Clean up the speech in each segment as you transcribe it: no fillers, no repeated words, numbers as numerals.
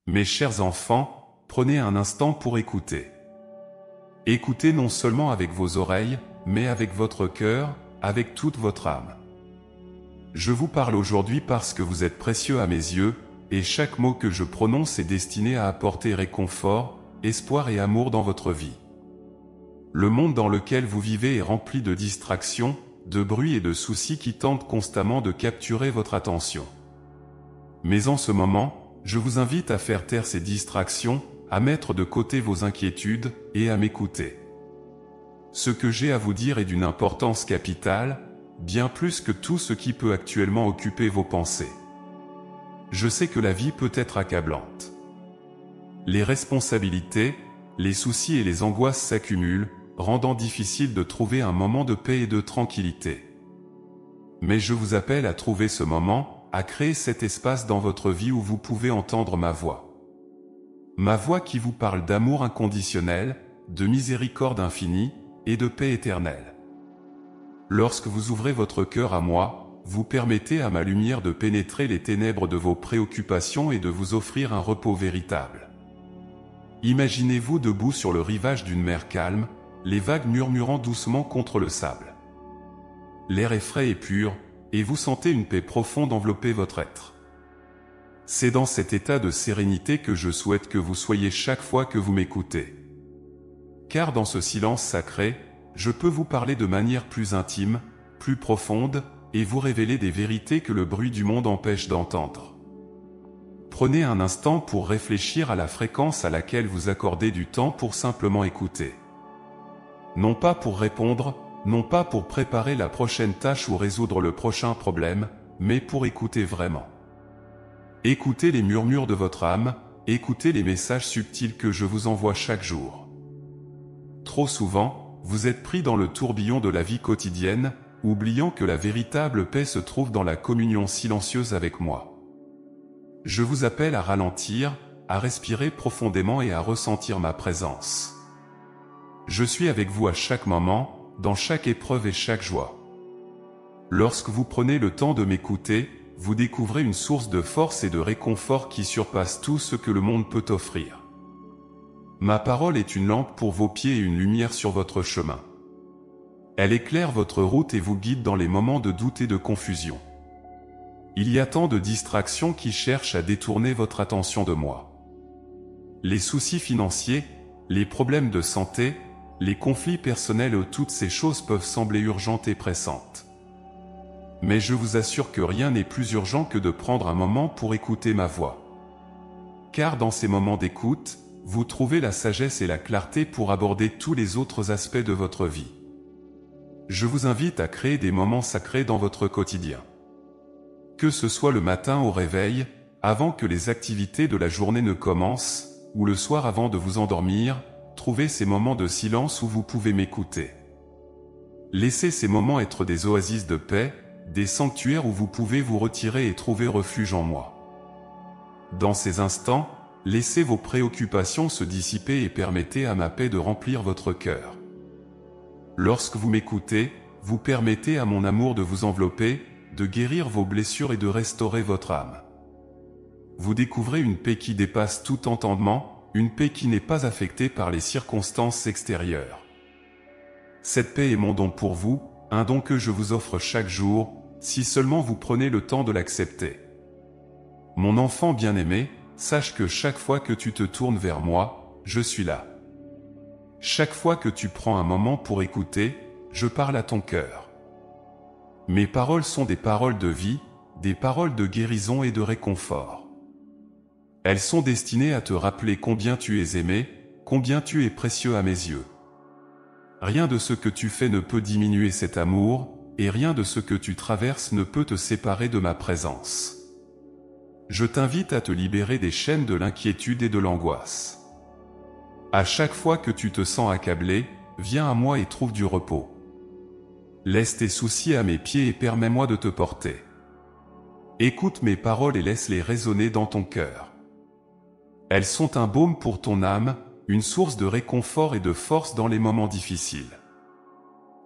Mes chers enfants, prenez un instant pour écouter. Écoutez non seulement avec vos oreilles, mais avec votre cœur, avec toute votre âme. Je vous parle aujourd'hui parce que vous êtes précieux à mes yeux, et chaque mot que je prononce est destiné à apporter réconfort, espoir et amour dans votre vie. Le monde dans lequel vous vivez est rempli de distractions, de bruit et de soucis qui tentent constamment de capturer votre attention. Mais en ce moment, je vous invite à faire taire ces distractions, à mettre de côté vos inquiétudes et à m'écouter. Ce que j'ai à vous dire est d'une importance capitale, bien plus que tout ce qui peut actuellement occuper vos pensées. Je sais que la vie peut être accablante. Les responsabilités, les soucis et les angoisses s'accumulent, rendant difficile de trouver un moment de paix et de tranquillité. Mais je vous appelle à trouver ce moment, à créer cet espace dans votre vie où vous pouvez entendre ma voix. Ma voix qui vous parle d'amour inconditionnel, de miséricorde infinie et de paix éternelle. Lorsque vous ouvrez votre cœur à moi, vous permettez à ma lumière de pénétrer les ténèbres de vos préoccupations et de vous offrir un repos véritable. Imaginez-vous debout sur le rivage d'une mer calme, les vagues murmurant doucement contre le sable. L'air est frais et pur, et vous sentez une paix profonde envelopper votre être. C'est dans cet état de sérénité que je souhaite que vous soyez chaque fois que vous m'écoutez. Car dans ce silence sacré, je peux vous parler de manière plus intime, plus profonde, et vous révéler des vérités que le bruit du monde empêche d'entendre. Prenez un instant pour réfléchir à la fréquence à laquelle vous accordez du temps pour simplement écouter. Non pas pour répondre, non pas pour préparer la prochaine tâche ou résoudre le prochain problème, mais pour écouter vraiment. Écoutez les murmures de votre âme, écoutez les messages subtils que je vous envoie chaque jour. Trop souvent, vous êtes pris dans le tourbillon de la vie quotidienne, oubliant que la véritable paix se trouve dans la communion silencieuse avec moi. Je vous appelle à ralentir, à respirer profondément et à ressentir ma présence. Je suis avec vous à chaque moment, dans chaque épreuve et chaque joie. Lorsque vous prenez le temps de m'écouter, vous découvrez une source de force et de réconfort qui surpasse tout ce que le monde peut offrir. Ma parole est une lampe pour vos pieds et une lumière sur votre chemin. Elle éclaire votre route et vous guide dans les moments de doute et de confusion. Il y a tant de distractions qui cherchent à détourner votre attention de moi. Les soucis financiers, les problèmes de santé, les conflits personnels, toutes ces choses peuvent sembler urgentes et pressantes. Mais je vous assure que rien n'est plus urgent que de prendre un moment pour écouter ma voix. Car dans ces moments d'écoute, vous trouvez la sagesse et la clarté pour aborder tous les autres aspects de votre vie. Je vous invite à créer des moments sacrés dans votre quotidien. Que ce soit le matin au réveil, avant que les activités de la journée ne commencent, ou le soir avant de vous endormir, trouvez ces moments de silence où vous pouvez m'écouter. Laissez ces moments être des oasis de paix, des sanctuaires où vous pouvez vous retirer et trouver refuge en moi. Dans ces instants, laissez vos préoccupations se dissiper et permettez à ma paix de remplir votre cœur. Lorsque vous m'écoutez, vous permettez à mon amour de vous envelopper, de guérir vos blessures et de restaurer votre âme. Vous découvrez une paix qui dépasse tout entendement, une paix qui n'est pas affectée par les circonstances extérieures. Cette paix est mon don pour vous, un don que je vous offre chaque jour, si seulement vous prenez le temps de l'accepter. Mon enfant bien-aimé, sache que chaque fois que tu te tournes vers moi, je suis là. Chaque fois que tu prends un moment pour écouter, je parle à ton cœur. Mes paroles sont des paroles de vie, des paroles de guérison et de réconfort. Elles sont destinées à te rappeler combien tu es aimé, combien tu es précieux à mes yeux. Rien de ce que tu fais ne peut diminuer cet amour, et rien de ce que tu traverses ne peut te séparer de ma présence. Je t'invite à te libérer des chaînes de l'inquiétude et de l'angoisse. À chaque fois que tu te sens accablé, viens à moi et trouve du repos. Laisse tes soucis à mes pieds et permets-moi de te porter. Écoute mes paroles et laisse-les résonner dans ton cœur. Elles sont un baume pour ton âme, une source de réconfort et de force dans les moments difficiles.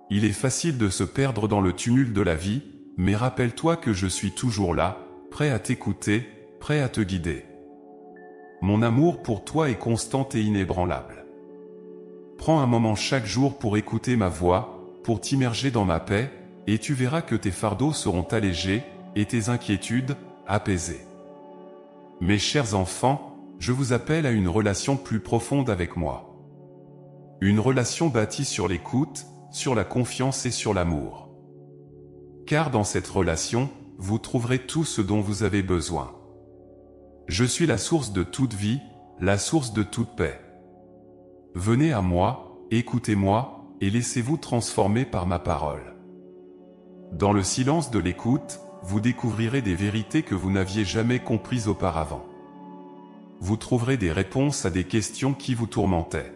Il est facile de se perdre dans le tumulte de la vie, mais rappelle-toi que je suis toujours là, prêt à t'écouter, prêt à te guider. Mon amour pour toi est constant et inébranlable. Prends un moment chaque jour pour écouter ma voix, pour t'immerger dans ma paix, et tu verras que tes fardeaux seront allégés, et tes inquiétudes, apaisées. Mes chers enfants, je vous appelle à une relation plus profonde avec moi. Une relation bâtie sur l'écoute, sur la confiance et sur l'amour. Car dans cette relation, vous trouverez tout ce dont vous avez besoin. Je suis la source de toute vie, la source de toute paix. Venez à moi, écoutez-moi, et laissez-vous transformer par ma parole. Dans le silence de l'écoute, vous découvrirez des vérités que vous n'aviez jamais comprises auparavant. Vous trouverez des réponses à des questions qui vous tourmentaient.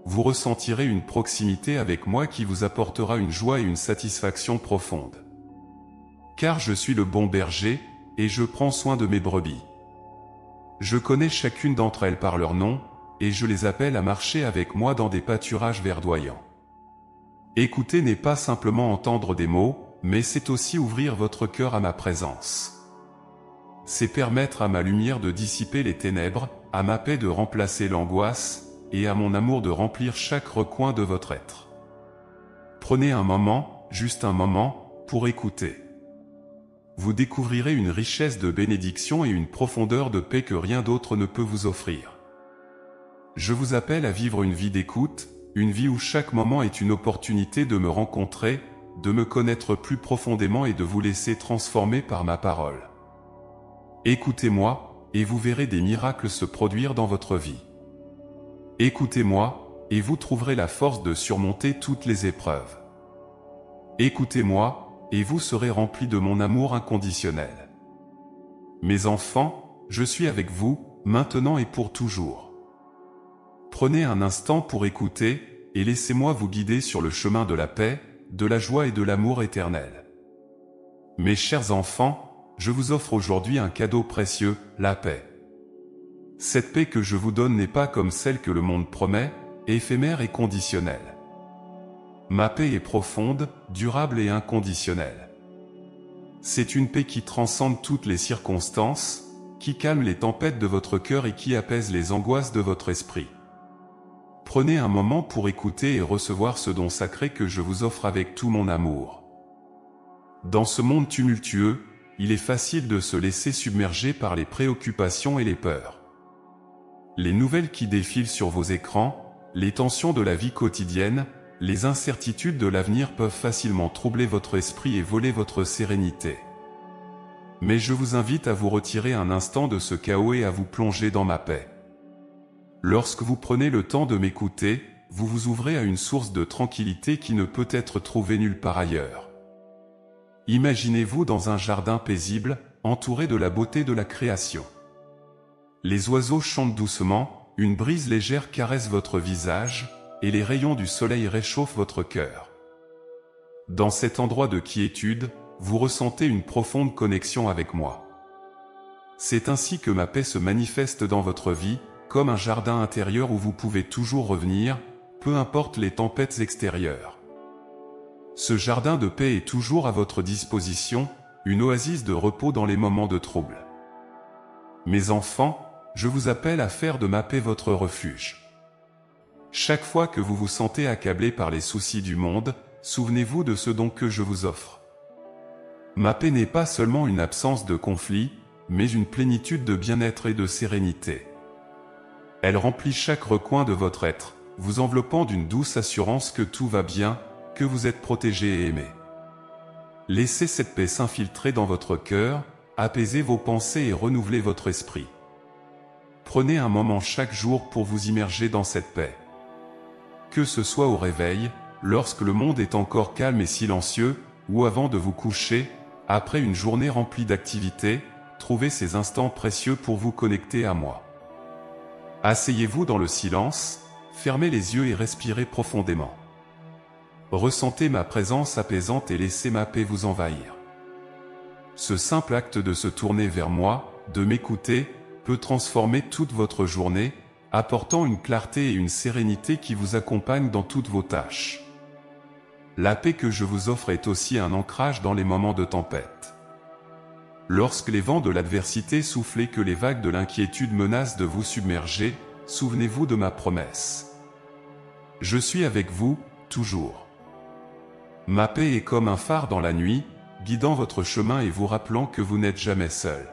Vous ressentirez une proximité avec moi qui vous apportera une joie et une satisfaction profonde. Car je suis le bon berger, et je prends soin de mes brebis. Je connais chacune d'entre elles par leur nom, et je les appelle à marcher avec moi dans des pâturages verdoyants. Écouter n'est pas simplement entendre des mots, mais c'est aussi ouvrir votre cœur à ma présence. C'est permettre à ma lumière de dissiper les ténèbres, à ma paix de remplacer l'angoisse, et à mon amour de remplir chaque recoin de votre être. Prenez un moment, juste un moment, pour écouter. Vous découvrirez une richesse de bénédiction et une profondeur de paix que rien d'autre ne peut vous offrir. Je vous appelle à vivre une vie d'écoute, une vie où chaque moment est une opportunité de me rencontrer, de me connaître plus profondément et de vous laisser transformer par ma parole. Écoutez-moi, et vous verrez des miracles se produire dans votre vie. Écoutez-moi, et vous trouverez la force de surmonter toutes les épreuves. Écoutez-moi, et vous serez remplis de mon amour inconditionnel. Mes enfants, je suis avec vous, maintenant et pour toujours. Prenez un instant pour écouter, et laissez-moi vous guider sur le chemin de la paix, de la joie et de l'amour éternel. Mes chers enfants, je vous offre aujourd'hui un cadeau précieux, la paix. Cette paix que je vous donne n'est pas comme celle que le monde promet, éphémère et conditionnelle. Ma paix est profonde, durable et inconditionnelle. C'est une paix qui transcende toutes les circonstances, qui calme les tempêtes de votre cœur et qui apaise les angoisses de votre esprit. Prenez un moment pour écouter et recevoir ce don sacré que je vous offre avec tout mon amour. Dans ce monde tumultueux, il est facile de se laisser submerger par les préoccupations et les peurs. Les nouvelles qui défilent sur vos écrans, les tensions de la vie quotidienne, les incertitudes de l'avenir peuvent facilement troubler votre esprit et voler votre sérénité. Mais je vous invite à vous retirer un instant de ce chaos et à vous plonger dans ma paix. Lorsque vous prenez le temps de m'écouter, vous vous ouvrez à une source de tranquillité qui ne peut être trouvée nulle part ailleurs. Imaginez-vous dans un jardin paisible, entouré de la beauté de la création. Les oiseaux chantent doucement, une brise légère caresse votre visage, et les rayons du soleil réchauffent votre cœur. Dans cet endroit de quiétude, vous ressentez une profonde connexion avec moi. C'est ainsi que ma paix se manifeste dans votre vie, comme un jardin intérieur où vous pouvez toujours revenir, peu importe les tempêtes extérieures. Ce jardin de paix est toujours à votre disposition, une oasis de repos dans les moments de trouble. Mes enfants, je vous appelle à faire de ma paix votre refuge. Chaque fois que vous vous sentez accablé par les soucis du monde, souvenez-vous de ce don que je vous offre. Ma paix n'est pas seulement une absence de conflit, mais une plénitude de bien-être et de sérénité. Elle remplit chaque recoin de votre être, vous enveloppant d'une douce assurance que tout va bien, que vous êtes protégé et aimé. Laissez cette paix s'infiltrer dans votre cœur, apaiser vos pensées et renouveler votre esprit. Prenez un moment chaque jour pour vous immerger dans cette paix. Que ce soit au réveil, lorsque le monde est encore calme et silencieux, ou avant de vous coucher, après une journée remplie d'activités, trouvez ces instants précieux pour vous connecter à moi. Asseyez-vous dans le silence, fermez les yeux et respirez profondément. Ressentez ma présence apaisante et laissez ma paix vous envahir. Ce simple acte de se tourner vers moi, de m'écouter, peut transformer toute votre journée, apportant une clarté et une sérénité qui vous accompagnent dans toutes vos tâches. La paix que je vous offre est aussi un ancrage dans les moments de tempête. Lorsque les vents de l'adversité soufflent et que les vagues de l'inquiétude menacent de vous submerger, souvenez-vous de ma promesse. Je suis avec vous, toujours. Ma paix est comme un phare dans la nuit, guidant votre chemin et vous rappelant que vous n'êtes jamais seul.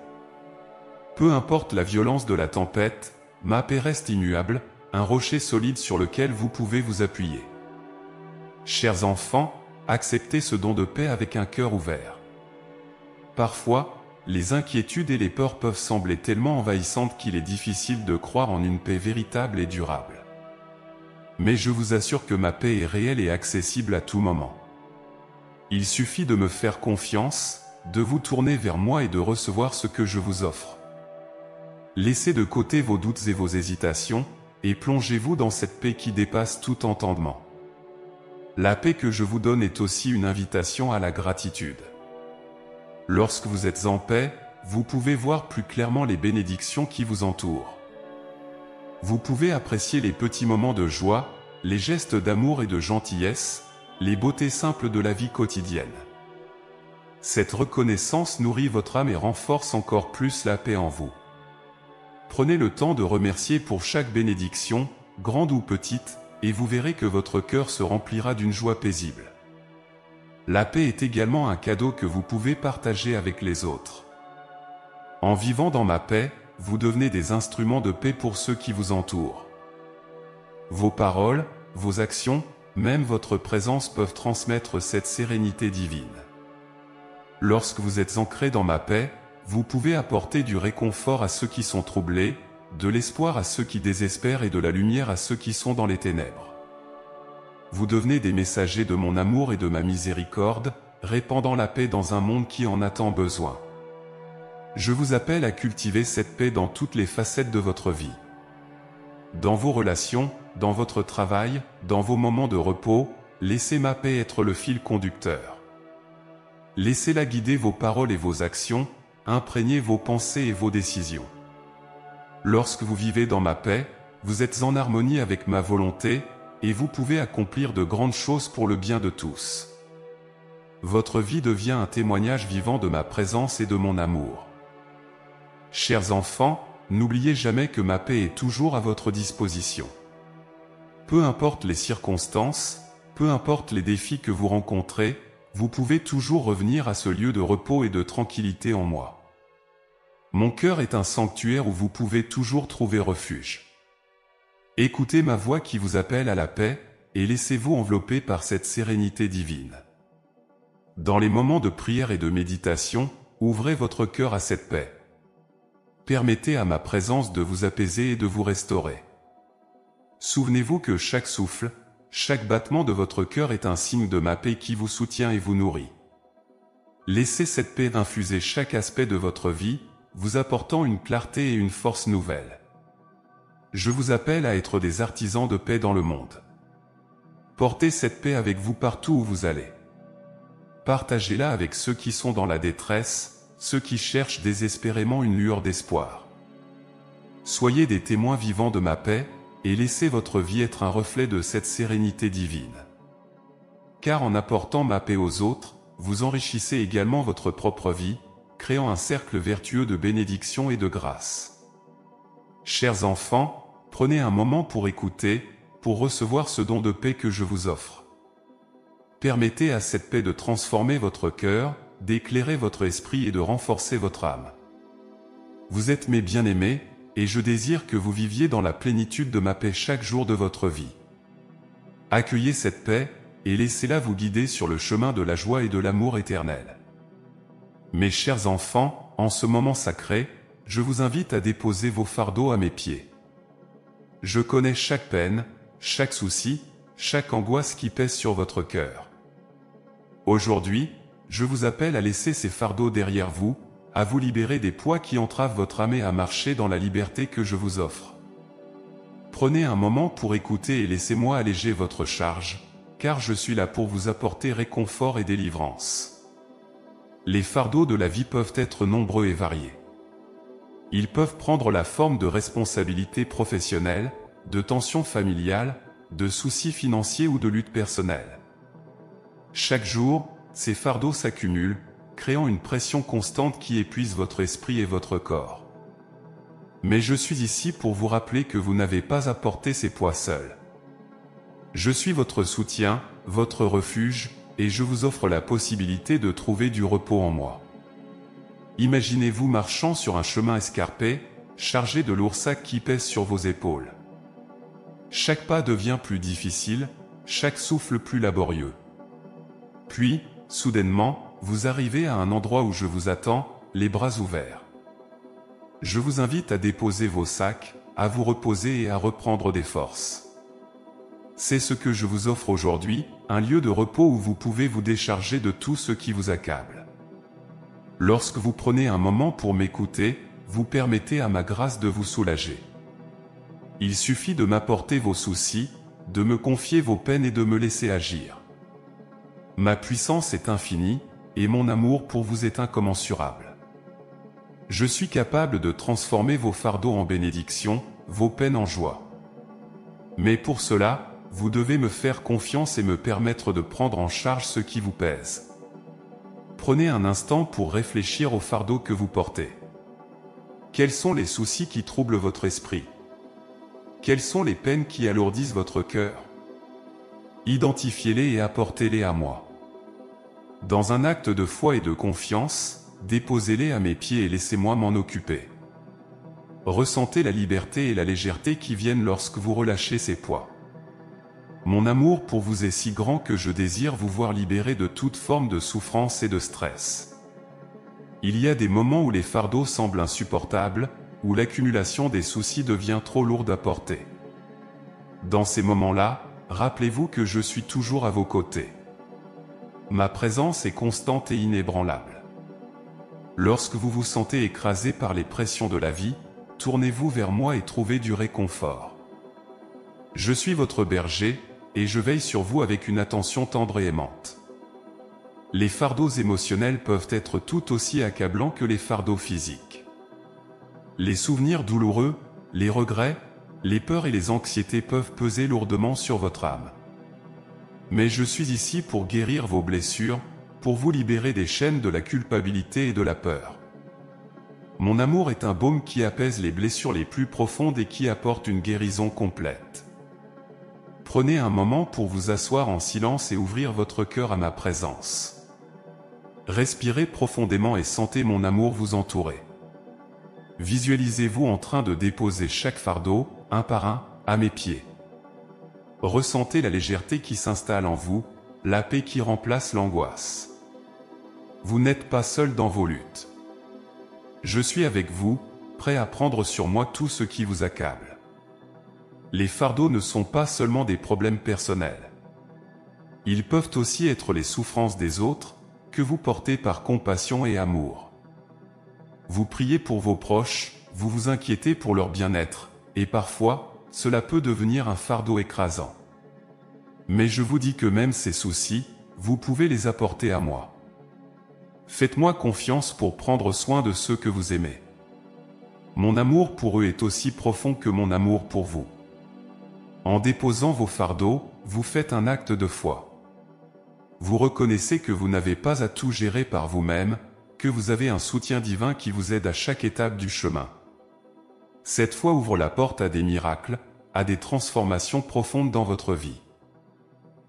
Peu importe la violence de la tempête, ma paix reste immuable, un rocher solide sur lequel vous pouvez vous appuyer. Chers enfants, acceptez ce don de paix avec un cœur ouvert. Parfois, les inquiétudes et les peurs peuvent sembler tellement envahissantes qu'il est difficile de croire en une paix véritable et durable. Mais je vous assure que ma paix est réelle et accessible à tout moment. Il suffit de me faire confiance, de vous tourner vers moi et de recevoir ce que je vous offre. Laissez de côté vos doutes et vos hésitations, et plongez-vous dans cette paix qui dépasse tout entendement. La paix que je vous donne est aussi une invitation à la gratitude. Lorsque vous êtes en paix, vous pouvez voir plus clairement les bénédictions qui vous entourent. Vous pouvez apprécier les petits moments de joie, les gestes d'amour et de gentillesse, les beautés simples de la vie quotidienne. Cette reconnaissance nourrit votre âme et renforce encore plus la paix en vous. Prenez le temps de remercier pour chaque bénédiction, grande ou petite, et vous verrez que votre cœur se remplira d'une joie paisible. La paix est également un cadeau que vous pouvez partager avec les autres. En vivant dans ma paix, vous devenez des instruments de paix pour ceux qui vous entourent. Vos paroles, vos actions, même votre présence peuvent transmettre cette sérénité divine. Lorsque vous êtes ancré dans ma paix, vous pouvez apporter du réconfort à ceux qui sont troublés, de l'espoir à ceux qui désespèrent et de la lumière à ceux qui sont dans les ténèbres. Vous devenez des messagers de mon amour et de ma miséricorde, répandant la paix dans un monde qui en a tant besoin. Je vous appelle à cultiver cette paix dans toutes les facettes de votre vie. Dans vos relations, dans votre travail, dans vos moments de repos, laissez ma paix être le fil conducteur. Laissez-la guider vos paroles et vos actions, imprégnez vos pensées et vos décisions. Lorsque vous vivez dans ma paix, vous êtes en harmonie avec ma volonté, et vous pouvez accomplir de grandes choses pour le bien de tous. Votre vie devient un témoignage vivant de ma présence et de mon amour. Chers enfants, n'oubliez jamais que ma paix est toujours à votre disposition. Peu importe les circonstances, peu importe les défis que vous rencontrez, vous pouvez toujours revenir à ce lieu de repos et de tranquillité en moi. Mon cœur est un sanctuaire où vous pouvez toujours trouver refuge. Écoutez ma voix qui vous appelle à la paix, et laissez-vous envelopper par cette sérénité divine. Dans les moments de prière et de méditation, ouvrez votre cœur à cette paix. Permettez à ma présence de vous apaiser et de vous restaurer. Souvenez-vous que chaque souffle, chaque battement de votre cœur est un signe de ma paix qui vous soutient et vous nourrit. Laissez cette paix infuser chaque aspect de votre vie, vous apportant une clarté et une force nouvelles. Je vous appelle à être des artisans de paix dans le monde. Portez cette paix avec vous partout où vous allez. Partagez-la avec ceux qui sont dans la détresse, ceux qui cherchent désespérément une lueur d'espoir. Soyez des témoins vivants de ma paix, et laissez votre vie être un reflet de cette sérénité divine. Car en apportant ma paix aux autres, vous enrichissez également votre propre vie, créant un cercle vertueux de bénédiction et de grâce. Chers enfants, prenez un moment pour écouter, pour recevoir ce don de paix que je vous offre. Permettez à cette paix de transformer votre cœur, d'éclairer votre esprit et de renforcer votre âme. Vous êtes mes bien-aimés, et je désire que vous viviez dans la plénitude de ma paix chaque jour de votre vie. Accueillez cette paix, et laissez-la vous guider sur le chemin de la joie et de l'amour éternel. Mes chers enfants, en ce moment sacré, je vous invite à déposer vos fardeaux à mes pieds. Je connais chaque peine, chaque souci, chaque angoisse qui pèse sur votre cœur. Aujourd'hui, je vous appelle à laisser ces fardeaux derrière vous, à vous libérer des poids qui entravent votre âme et à marcher dans la liberté que je vous offre. Prenez un moment pour écouter et laissez-moi alléger votre charge, car je suis là pour vous apporter réconfort et délivrance. Les fardeaux de la vie peuvent être nombreux et variés. Ils peuvent prendre la forme de responsabilités professionnelles, de tensions familiales, de soucis financiers ou de luttes personnelles. Chaque jour, ces fardeaux s'accumulent, créant une pression constante qui épuise votre esprit et votre corps. Mais je suis ici pour vous rappeler que vous n'avez pas à porter ces poids seul. Je suis votre soutien, votre refuge, et je vous offre la possibilité de trouver du repos en moi. Imaginez-vous marchant sur un chemin escarpé, chargé de lourds sacs qui pèsent sur vos épaules. Chaque pas devient plus difficile, chaque souffle plus laborieux. Puis, soudainement, vous arrivez à un endroit où je vous attends, les bras ouverts. Je vous invite à déposer vos sacs, à vous reposer et à reprendre des forces. C'est ce que je vous offre aujourd'hui, un lieu de repos où vous pouvez vous décharger de tout ce qui vous accable. Lorsque vous prenez un moment pour m'écouter, vous permettez à ma grâce de vous soulager. Il suffit de m'apporter vos soucis, de me confier vos peines et de me laisser agir. Ma puissance est infinie, et mon amour pour vous est incommensurable. Je suis capable de transformer vos fardeaux en bénédiction, vos peines en joie. Mais pour cela, vous devez me faire confiance et me permettre de prendre en charge ce qui vous pèse. Prenez un instant pour réfléchir aux fardeaux que vous portez. Quels sont les soucis qui troublent votre esprit? Quelles sont les peines qui alourdissent votre cœur? Identifiez-les et apportez-les à moi. Dans un acte de foi et de confiance, déposez-les à mes pieds et laissez-moi m'en occuper. Ressentez la liberté et la légèreté qui viennent lorsque vous relâchez ces poids. Mon amour pour vous est si grand que je désire vous voir libéré de toute forme de souffrance et de stress. Il y a des moments où les fardeaux semblent insupportables, où l'accumulation des soucis devient trop lourde à porter. Dans ces moments-là, rappelez-vous que je suis toujours à vos côtés. Ma présence est constante et inébranlable. Lorsque vous vous sentez écrasé par les pressions de la vie, tournez-vous vers moi et trouvez du réconfort. Je suis votre berger, et je veille sur vous avec une attention tendre et aimante. Les fardeaux émotionnels peuvent être tout aussi accablants que les fardeaux physiques. Les souvenirs douloureux, les regrets, les peurs et les anxiétés peuvent peser lourdement sur votre âme. Mais je suis ici pour guérir vos blessures, pour vous libérer des chaînes de la culpabilité et de la peur. Mon amour est un baume qui apaise les blessures les plus profondes et qui apporte une guérison complète. Prenez un moment pour vous asseoir en silence et ouvrir votre cœur à ma présence. Respirez profondément et sentez mon amour vous entourer. Visualisez-vous en train de déposer chaque fardeau, un par un, à mes pieds. Ressentez la légèreté qui s'installe en vous, la paix qui remplace l'angoisse. Vous n'êtes pas seul dans vos luttes. Je suis avec vous, prêt à prendre sur moi tout ce qui vous accable. Les fardeaux ne sont pas seulement des problèmes personnels. Ils peuvent aussi être les souffrances des autres, que vous portez par compassion et amour. Vous priez pour vos proches, vous vous inquiétez pour leur bien-être, et parfois, cela peut devenir un fardeau écrasant. Mais je vous dis que même ces soucis, vous pouvez les apporter à moi. Faites-moi confiance pour prendre soin de ceux que vous aimez. Mon amour pour eux est aussi profond que mon amour pour vous. En déposant vos fardeaux, vous faites un acte de foi. Vous reconnaissez que vous n'avez pas à tout gérer par vous-même, que vous avez un soutien divin qui vous aide à chaque étape du chemin. Cette foi ouvre la porte à des miracles, à des transformations profondes dans votre vie.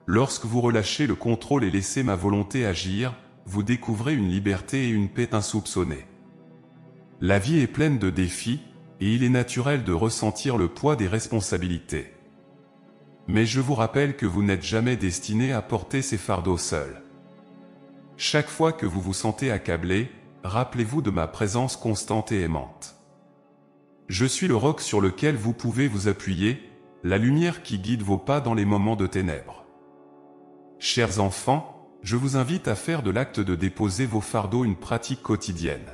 Lorsque vous relâchez le contrôle et laissez ma volonté agir, vous découvrez une liberté et une paix insoupçonnées. La vie est pleine de défis, et il est naturel de ressentir le poids des responsabilités. Mais je vous rappelle que vous n'êtes jamais destiné à porter ces fardeaux seuls. Chaque fois que vous vous sentez accablé, rappelez-vous de ma présence constante et aimante. Je suis le roc sur lequel vous pouvez vous appuyer, la lumière qui guide vos pas dans les moments de ténèbres. Chers enfants, je vous invite à faire de l'acte de déposer vos fardeaux une pratique quotidienne.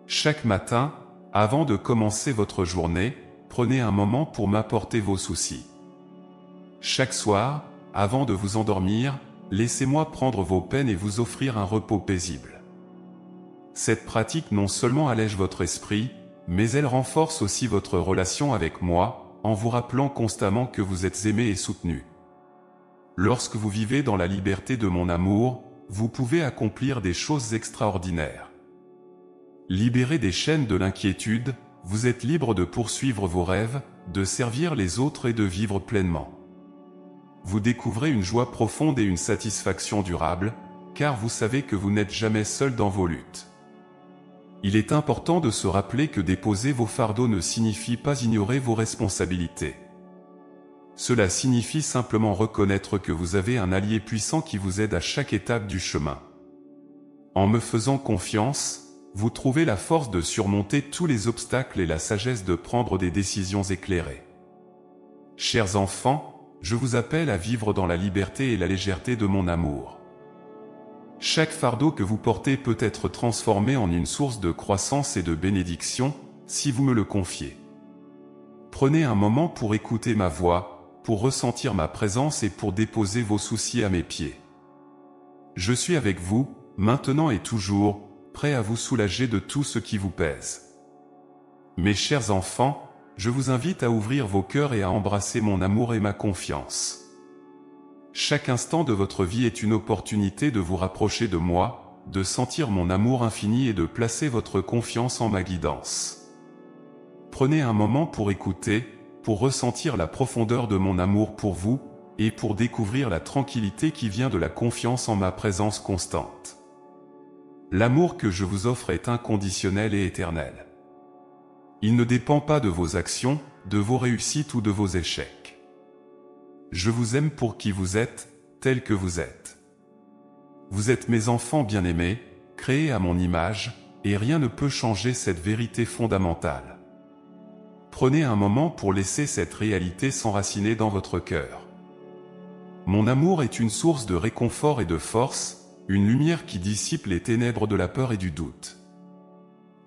Chaque matin, avant de commencer votre journée, prenez un moment pour m'apporter vos soucis. Chaque soir, avant de vous endormir, laissez-moi prendre vos peines et vous offrir un repos paisible. Cette pratique non seulement allège votre esprit, mais elle renforce aussi votre relation avec moi, en vous rappelant constamment que vous êtes aimé et soutenu. Lorsque vous vivez dans la liberté de mon amour, vous pouvez accomplir des choses extraordinaires. Libéré des chaînes de l'inquiétude, vous êtes libre de poursuivre vos rêves, de servir les autres et de vivre pleinement. Vous découvrez une joie profonde et une satisfaction durable, car vous savez que vous n'êtes jamais seul dans vos luttes. Il est important de se rappeler que déposer vos fardeaux ne signifie pas ignorer vos responsabilités. Cela signifie simplement reconnaître que vous avez un allié puissant qui vous aide à chaque étape du chemin. En me faisant confiance, vous trouvez la force de surmonter tous les obstacles et la sagesse de prendre des décisions éclairées. Chers enfants, je vous appelle à vivre dans la liberté et la légèreté de mon amour. Chaque fardeau que vous portez peut être transformé en une source de croissance et de bénédiction, si vous me le confiez. Prenez un moment pour écouter ma voix, pour ressentir ma présence et pour déposer vos soucis à mes pieds. Je suis avec vous, maintenant et toujours, prêt à vous soulager de tout ce qui vous pèse. Mes chers enfants, je vous invite à ouvrir vos cœurs et à embrasser mon amour et ma confiance. Chaque instant de votre vie est une opportunité de vous rapprocher de moi, de sentir mon amour infini et de placer votre confiance en ma guidance. Prenez un moment pour écouter, pour ressentir la profondeur de mon amour pour vous, et pour découvrir la tranquillité qui vient de la confiance en ma présence constante. L'amour que je vous offre est inconditionnel et éternel. Il ne dépend pas de vos actions, de vos réussites ou de vos échecs. Je vous aime pour qui vous êtes, tel que vous êtes. Vous êtes mes enfants bien-aimés, créés à mon image, et rien ne peut changer cette vérité fondamentale. Prenez un moment pour laisser cette réalité s'enraciner dans votre cœur. Mon amour est une source de réconfort et de force, une lumière qui dissipe les ténèbres de la peur et du doute.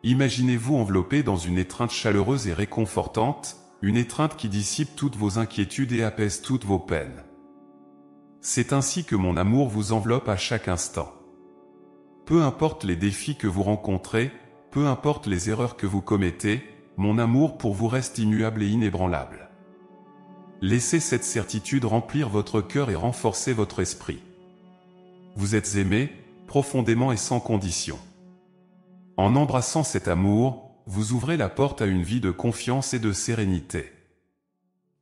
Imaginez-vous enveloppé dans une étreinte chaleureuse et réconfortante, une étreinte qui dissipe toutes vos inquiétudes et apaise toutes vos peines. C'est ainsi que mon amour vous enveloppe à chaque instant. Peu importe les défis que vous rencontrez, peu importe les erreurs que vous commettez, mon amour pour vous reste immuable et inébranlable. Laissez cette certitude remplir votre cœur et renforcer votre esprit. Vous êtes aimé, profondément et sans condition. En embrassant cet amour, vous ouvrez la porte à une vie de confiance et de sérénité.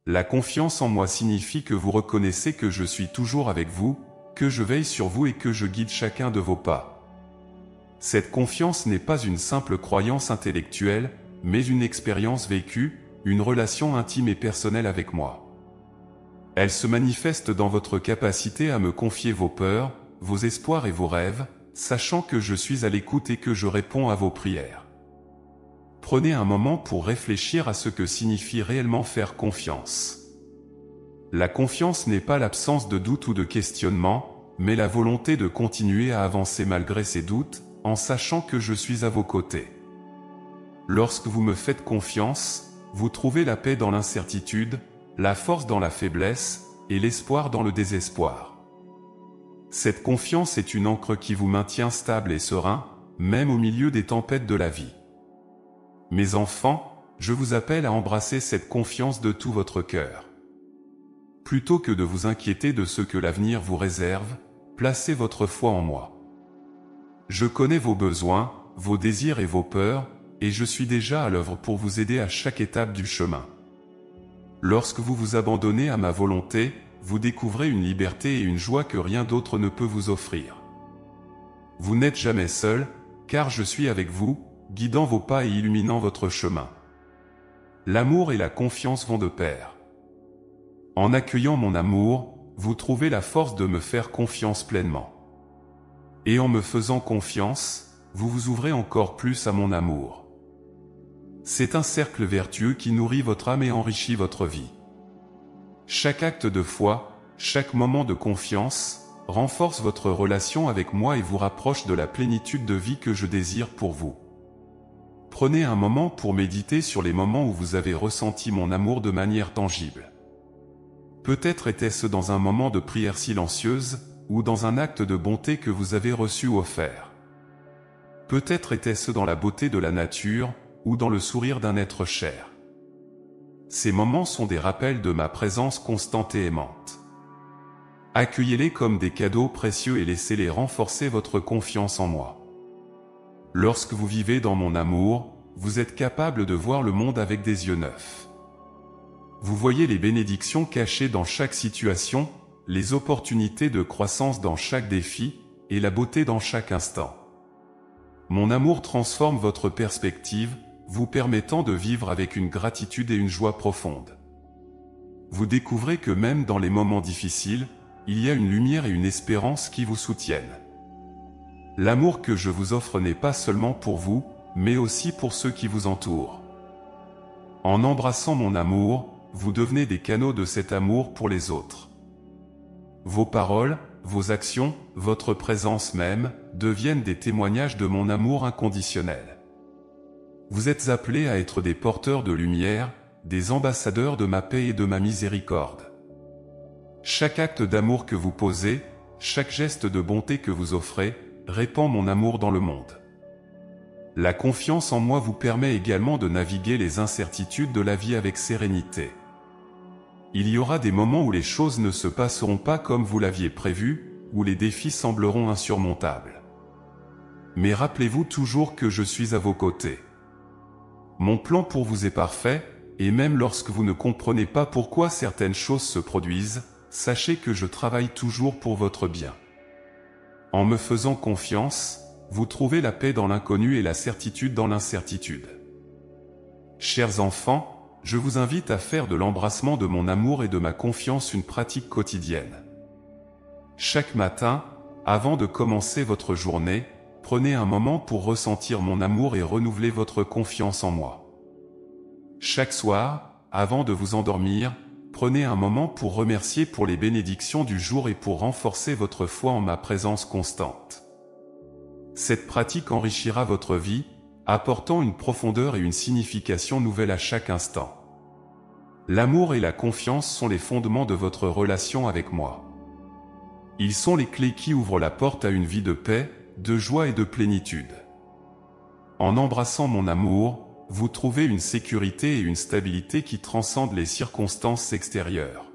La confiance en moi signifie que vous reconnaissez que je suis toujours avec vous, que je veille sur vous et que je guide chacun de vos pas. Cette confiance n'est pas une simple croyance intellectuelle, mais une expérience vécue, une relation intime et personnelle avec moi. Elle se manifeste dans votre capacité à me confier vos peurs, vos espoirs et vos rêves, sachant que je suis à l'écoute et que je réponds à vos prières. Prenez un moment pour réfléchir à ce que signifie réellement faire confiance. La confiance n'est pas l'absence de doute ou de questionnement, mais la volonté de continuer à avancer malgré ces doutes, en sachant que je suis à vos côtés. Lorsque vous me faites confiance, vous trouvez la paix dans l'incertitude, la force dans la faiblesse, et l'espoir dans le désespoir. Cette confiance est une ancre qui vous maintient stable et serein, même au milieu des tempêtes de la vie. Mes enfants, je vous appelle à embrasser cette confiance de tout votre cœur. Plutôt que de vous inquiéter de ce que l'avenir vous réserve, placez votre foi en moi. Je connais vos besoins, vos désirs et vos peurs, et je suis déjà à l'œuvre pour vous aider à chaque étape du chemin. Lorsque vous vous abandonnez à ma volonté, vous découvrez une liberté et une joie que rien d'autre ne peut vous offrir. Vous n'êtes jamais seul, car je suis avec vous, guidant vos pas et illuminant votre chemin. L'amour et la confiance vont de pair. En accueillant mon amour, vous trouvez la force de me faire confiance pleinement. Et en me faisant confiance, vous vous ouvrez encore plus à mon amour. C'est un cercle vertueux qui nourrit votre âme et enrichit votre vie. Chaque acte de foi, chaque moment de confiance, renforce votre relation avec moi et vous rapproche de la plénitude de vie que je désire pour vous. Prenez un moment pour méditer sur les moments où vous avez ressenti mon amour de manière tangible. Peut-être était-ce dans un moment de prière silencieuse, ou dans un acte de bonté que vous avez reçu ou offert. Peut-être était-ce dans la beauté de la nature, ou dans le sourire d'un être cher. Ces moments sont des rappels de ma présence constante et aimante. Accueillez-les comme des cadeaux précieux et laissez-les renforcer votre confiance en moi. Lorsque vous vivez dans mon amour, vous êtes capable de voir le monde avec des yeux neufs. Vous voyez les bénédictions cachées dans chaque situation, les opportunités de croissance dans chaque défi, et la beauté dans chaque instant. Mon amour transforme votre perspective, vous permettant de vivre avec une gratitude et une joie profonde. Vous découvrez que même dans les moments difficiles, il y a une lumière et une espérance qui vous soutiennent. L'amour que je vous offre n'est pas seulement pour vous, mais aussi pour ceux qui vous entourent. En embrassant mon amour, vous devenez des canaux de cet amour pour les autres. Vos paroles, vos actions, votre présence même, deviennent des témoignages de mon amour inconditionnel. Vous êtes appelés à être des porteurs de lumière, des ambassadeurs de ma paix et de ma miséricorde. Chaque acte d'amour que vous posez, chaque geste de bonté que vous offrez, répand mon amour dans le monde. La confiance en moi vous permet également de naviguer les incertitudes de la vie avec sérénité. Il y aura des moments où les choses ne se passeront pas comme vous l'aviez prévu, où les défis sembleront insurmontables. Mais rappelez-vous toujours que je suis à vos côtés. Mon plan pour vous est parfait, et même lorsque vous ne comprenez pas pourquoi certaines choses se produisent, sachez que je travaille toujours pour votre bien. En me faisant confiance, vous trouvez la paix dans l'inconnu et la certitude dans l'incertitude. Chers enfants, je vous invite à faire de l'embrassement de mon amour et de ma confiance une pratique quotidienne. Chaque matin, avant de commencer votre journée, prenez un moment pour ressentir mon amour et renouveler votre confiance en moi. Chaque soir, avant de vous endormir, prenez un moment pour remercier pour les bénédictions du jour et pour renforcer votre foi en ma présence constante. Cette pratique enrichira votre vie, apportant une profondeur et une signification nouvelle à chaque instant. L'amour et la confiance sont les fondements de votre relation avec moi. Ils sont les clés qui ouvrent la porte à une vie de paix, de joie et de plénitude. En embrassant mon amour, vous trouvez une sécurité et une stabilité qui transcendent les circonstances extérieures.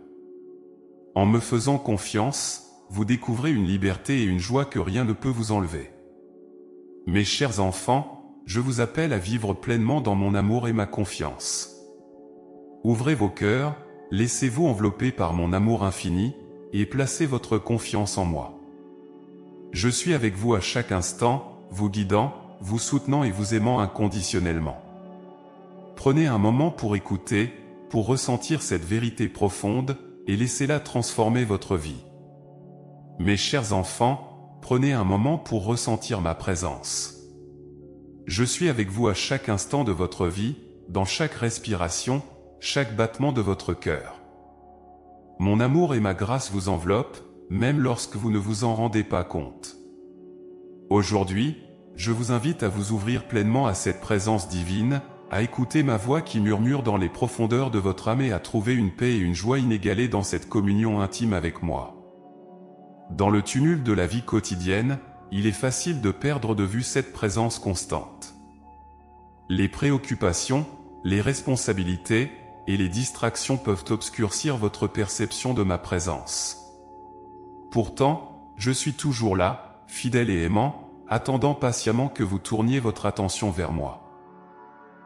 En me faisant confiance, vous découvrez une liberté et une joie que rien ne peut vous enlever. Mes chers enfants, je vous appelle à vivre pleinement dans mon amour et ma confiance. Ouvrez vos cœurs, laissez-vous envelopper par mon amour infini, et placez votre confiance en moi. Je suis avec vous à chaque instant, vous guidant, vous soutenant et vous aimant inconditionnellement. Prenez un moment pour écouter, pour ressentir cette vérité profonde, et laissez-la transformer votre vie. Mes chers enfants, prenez un moment pour ressentir ma présence. Je suis avec vous à chaque instant de votre vie, dans chaque respiration, chaque battement de votre cœur. Mon amour et ma grâce vous enveloppent, même lorsque vous ne vous en rendez pas compte. Aujourd'hui, je vous invite à vous ouvrir pleinement à cette présence divine, à écouter ma voix qui murmure dans les profondeurs de votre âme et à trouver une paix et une joie inégalées dans cette communion intime avec moi. Dans le tumulte de la vie quotidienne, il est facile de perdre de vue cette présence constante. Les préoccupations, les responsabilités et les distractions peuvent obscurcir votre perception de ma présence. Pourtant, je suis toujours là, fidèle et aimant, attendant patiemment que vous tourniez votre attention vers moi.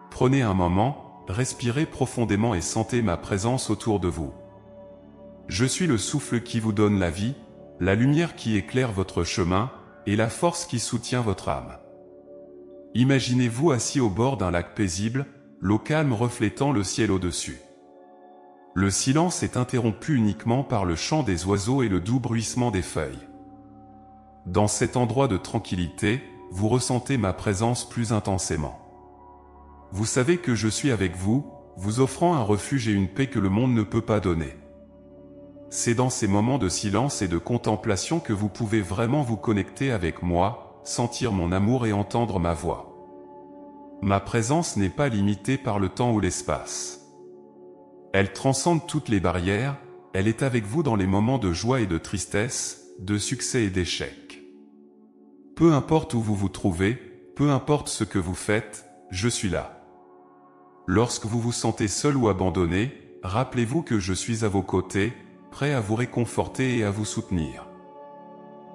Prenez un moment, respirez profondément et sentez ma présence autour de vous. Je suis le souffle qui vous donne la vie, la lumière qui éclaire votre chemin, et la force qui soutient votre âme. Imaginez-vous assis au bord d'un lac paisible, l'eau calme reflétant le ciel au-dessus. Le silence est interrompu uniquement par le chant des oiseaux et le doux bruissement des feuilles. Dans cet endroit de tranquillité, vous ressentez ma présence plus intensément. Vous savez que je suis avec vous, vous offrant un refuge et une paix que le monde ne peut pas donner. C'est dans ces moments de silence et de contemplation que vous pouvez vraiment vous connecter avec moi, sentir mon amour et entendre ma voix. Ma présence n'est pas limitée par le temps ou l'espace. Elle transcende toutes les barrières, elle est avec vous dans les moments de joie et de tristesse, de succès et d'échec. Peu importe où vous vous trouvez, peu importe ce que vous faites, je suis là. Lorsque vous vous sentez seul ou abandonné, rappelez-vous que je suis à vos côtés, prêt à vous réconforter et à vous soutenir.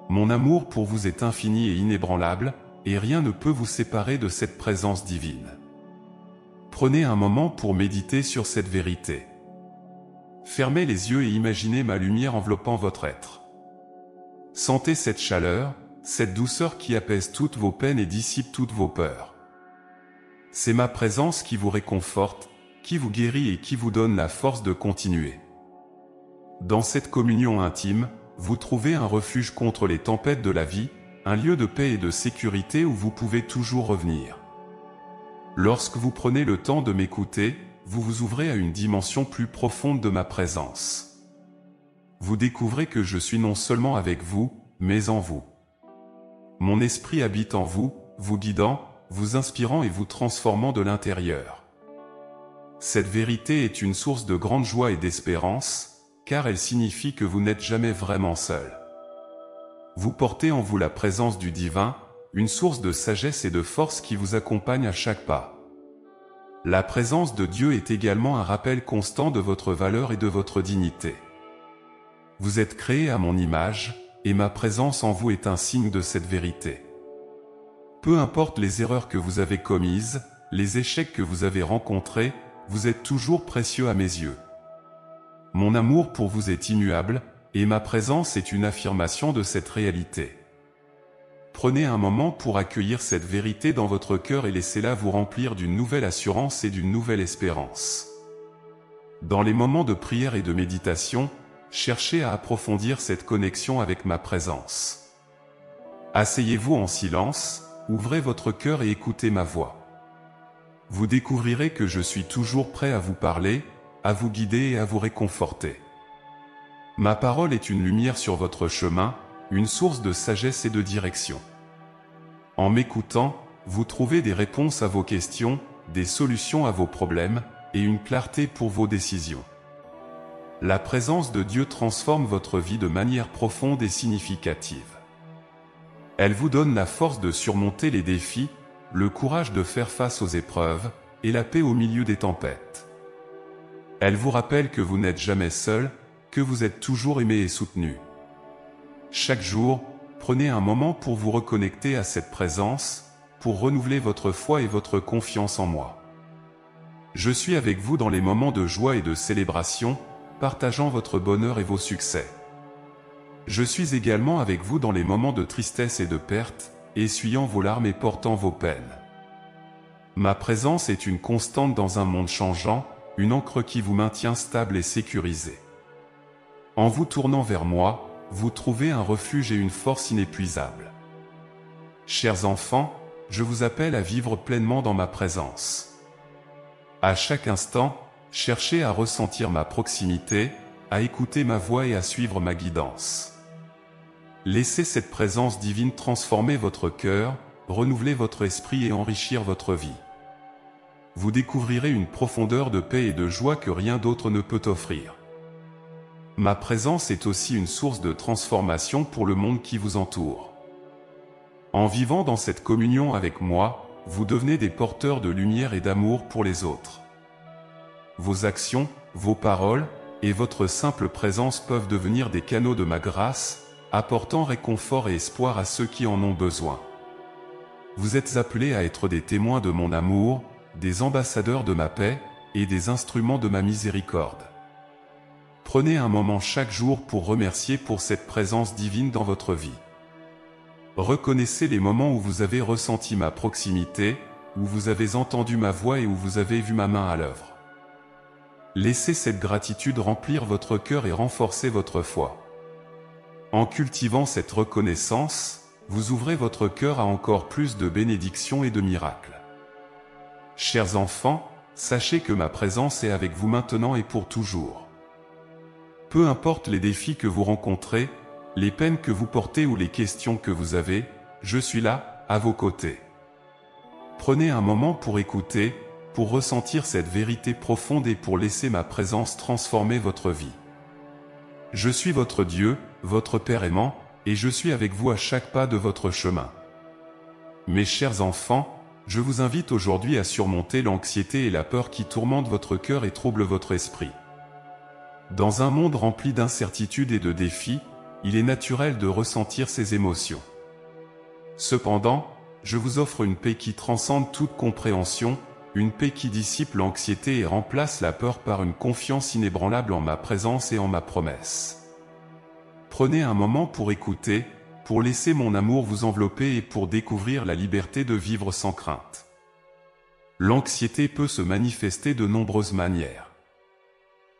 Mon amour pour vous est infini et inébranlable, et rien ne peut vous séparer de cette présence divine. Prenez un moment pour méditer sur cette vérité. Fermez les yeux et imaginez ma lumière enveloppant votre être. Sentez cette chaleur, cette douceur qui apaise toutes vos peines et dissipe toutes vos peurs. C'est ma présence qui vous réconforte, qui vous guérit et qui vous donne la force de continuer. Dans cette communion intime, vous trouvez un refuge contre les tempêtes de la vie, un lieu de paix et de sécurité où vous pouvez toujours revenir. Lorsque vous prenez le temps de m'écouter, vous vous ouvrez à une dimension plus profonde de ma présence. Vous découvrez que je suis non seulement avec vous, mais en vous. Mon esprit habite en vous, vous guidant, vous inspirant et vous transformant de l'intérieur. Cette vérité est une source de grande joie et d'espérance, car elle signifie que vous n'êtes jamais vraiment seul. Vous portez en vous la présence du divin, une source de sagesse et de force qui vous accompagne à chaque pas. La présence de Dieu est également un rappel constant de votre valeur et de votre dignité. Vous êtes créé à mon image, et ma présence en vous est un signe de cette vérité. Peu importe les erreurs que vous avez commises, les échecs que vous avez rencontrés, vous êtes toujours précieux à mes yeux. Mon amour pour vous est immuable, et ma présence est une affirmation de cette réalité. Prenez un moment pour accueillir cette vérité dans votre cœur et laissez-la vous remplir d'une nouvelle assurance et d'une nouvelle espérance. Dans les moments de prière et de méditation, cherchez à approfondir cette connexion avec ma présence. Asseyez-vous en silence, ouvrez votre cœur et écoutez ma voix. Vous découvrirez que je suis toujours prêt à vous parler, à vous guider et à vous réconforter. Ma parole est une lumière sur votre chemin, une source de sagesse et de direction. En m'écoutant, vous trouvez des réponses à vos questions, des solutions à vos problèmes, et une clarté pour vos décisions. La présence de Dieu transforme votre vie de manière profonde et significative. Elle vous donne la force de surmonter les défis, le courage de faire face aux épreuves, et la paix au milieu des tempêtes. Elle vous rappelle que vous n'êtes jamais seul, que vous êtes toujours aimé et soutenu. Chaque jour, prenez un moment pour vous reconnecter à cette présence, pour renouveler votre foi et votre confiance en moi. Je suis avec vous dans les moments de joie et de célébration, partageant votre bonheur et vos succès. Je suis également avec vous dans les moments de tristesse et de perte, essuyant vos larmes et portant vos peines. Ma présence est une constante dans un monde changeant, une ancre qui vous maintient stable et sécurisé. En vous tournant vers moi, vous trouvez un refuge et une force inépuisables. Chers enfants, je vous appelle à vivre pleinement dans ma présence. À chaque instant, cherchez à ressentir ma proximité, à écouter ma voix et à suivre ma guidance. Laissez cette présence divine transformer votre cœur, renouveler votre esprit et enrichir votre vie. Vous découvrirez une profondeur de paix et de joie que rien d'autre ne peut offrir. Ma présence est aussi une source de transformation pour le monde qui vous entoure. En vivant dans cette communion avec moi, vous devenez des porteurs de lumière et d'amour pour les autres. Vos actions, vos paroles, et votre simple présence peuvent devenir des canaux de ma grâce, apportant réconfort et espoir à ceux qui en ont besoin. Vous êtes appelés à être des témoins de mon amour, des ambassadeurs de ma paix, et des instruments de ma miséricorde. Prenez un moment chaque jour pour remercier pour cette présence divine dans votre vie. Reconnaissez les moments où vous avez ressenti ma proximité, où vous avez entendu ma voix et où vous avez vu ma main à l'œuvre. Laissez cette gratitude remplir votre cœur et renforcer votre foi. En cultivant cette reconnaissance, vous ouvrez votre cœur à encore plus de bénédictions et de miracles. Chers enfants, sachez que ma présence est avec vous maintenant et pour toujours. Peu importe les défis que vous rencontrez, les peines que vous portez ou les questions que vous avez, je suis là, à vos côtés. Prenez un moment pour écouter, pour ressentir cette vérité profonde et pour laisser ma présence transformer votre vie. Je suis votre Dieu, votre Père aimant, et je suis avec vous à chaque pas de votre chemin. Mes chers enfants, je vous invite aujourd'hui à surmonter l'anxiété et la peur qui tourmentent votre cœur et troublent votre esprit. Dans un monde rempli d'incertitudes et de défis, il est naturel de ressentir ces émotions. Cependant, je vous offre une paix qui transcende toute compréhension, une paix qui dissipe l'anxiété et remplace la peur par une confiance inébranlable en ma présence et en ma promesse. Prenez un moment pour écouter, pour laisser mon amour vous envelopper et pour découvrir la liberté de vivre sans crainte. L'anxiété peut se manifester de nombreuses manières.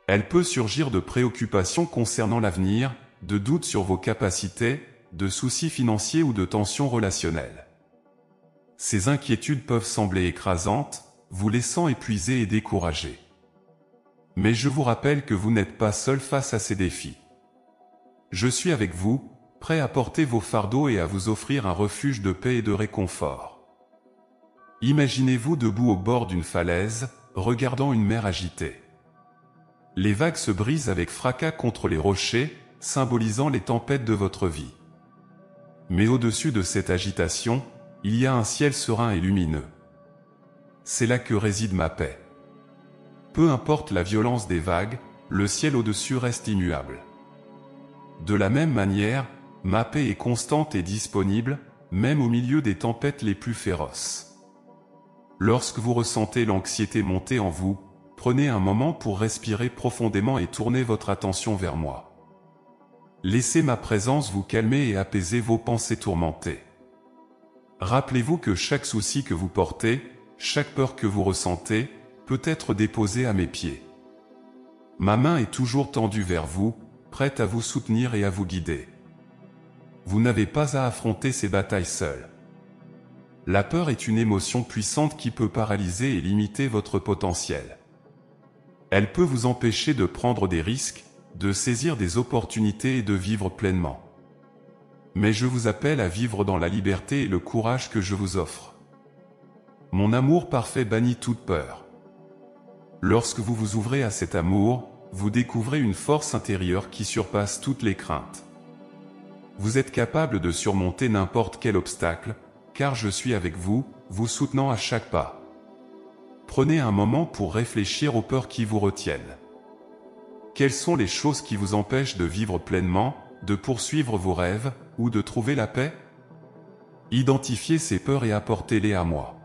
Elle peut surgir de préoccupations concernant l'avenir, de doutes sur vos capacités, de soucis financiers ou de tensions relationnelles. Ces inquiétudes peuvent sembler écrasantes, vous laissant épuisé et découragé. Mais je vous rappelle que vous n'êtes pas seul face à ces défis. Je suis avec vous, prêt à porter vos fardeaux et à vous offrir un refuge de paix et de réconfort. Imaginez-vous debout au bord d'une falaise, regardant une mer agitée. Les vagues se brisent avec fracas contre les rochers, symbolisant les tempêtes de votre vie. Mais au-dessus de cette agitation, il y a un ciel serein et lumineux. C'est là que réside ma paix. Peu importe la violence des vagues, le ciel au-dessus reste immuable. De la même manière, ma paix est constante et disponible, même au milieu des tempêtes les plus féroces. Lorsque vous ressentez l'anxiété monter en vous, prenez un moment pour respirer profondément et tournez votre attention vers moi. Laissez ma présence vous calmer et apaiser vos pensées tourmentées. Rappelez-vous que chaque souci que vous portez, chaque peur que vous ressentez, peut être déposé à mes pieds. Ma main est toujours tendue vers vous, prête à vous soutenir et à vous guider. Vous n'avez pas à affronter ces batailles seul. La peur est une émotion puissante qui peut paralyser et limiter votre potentiel. Elle peut vous empêcher de prendre des risques, de saisir des opportunités et de vivre pleinement. Mais je vous appelle à vivre dans la liberté et le courage que je vous offre. Mon amour parfait bannit toute peur. Lorsque vous vous ouvrez à cet amour, vous découvrez une force intérieure qui surpasse toutes les craintes. Vous êtes capable de surmonter n'importe quel obstacle, car je suis avec vous, vous soutenant à chaque pas. Prenez un moment pour réfléchir aux peurs qui vous retiennent. Quelles sont les choses qui vous empêchent de vivre pleinement, de poursuivre vos rêves, ou de trouver la paix? Identifiez ces peurs et apportez-les à moi.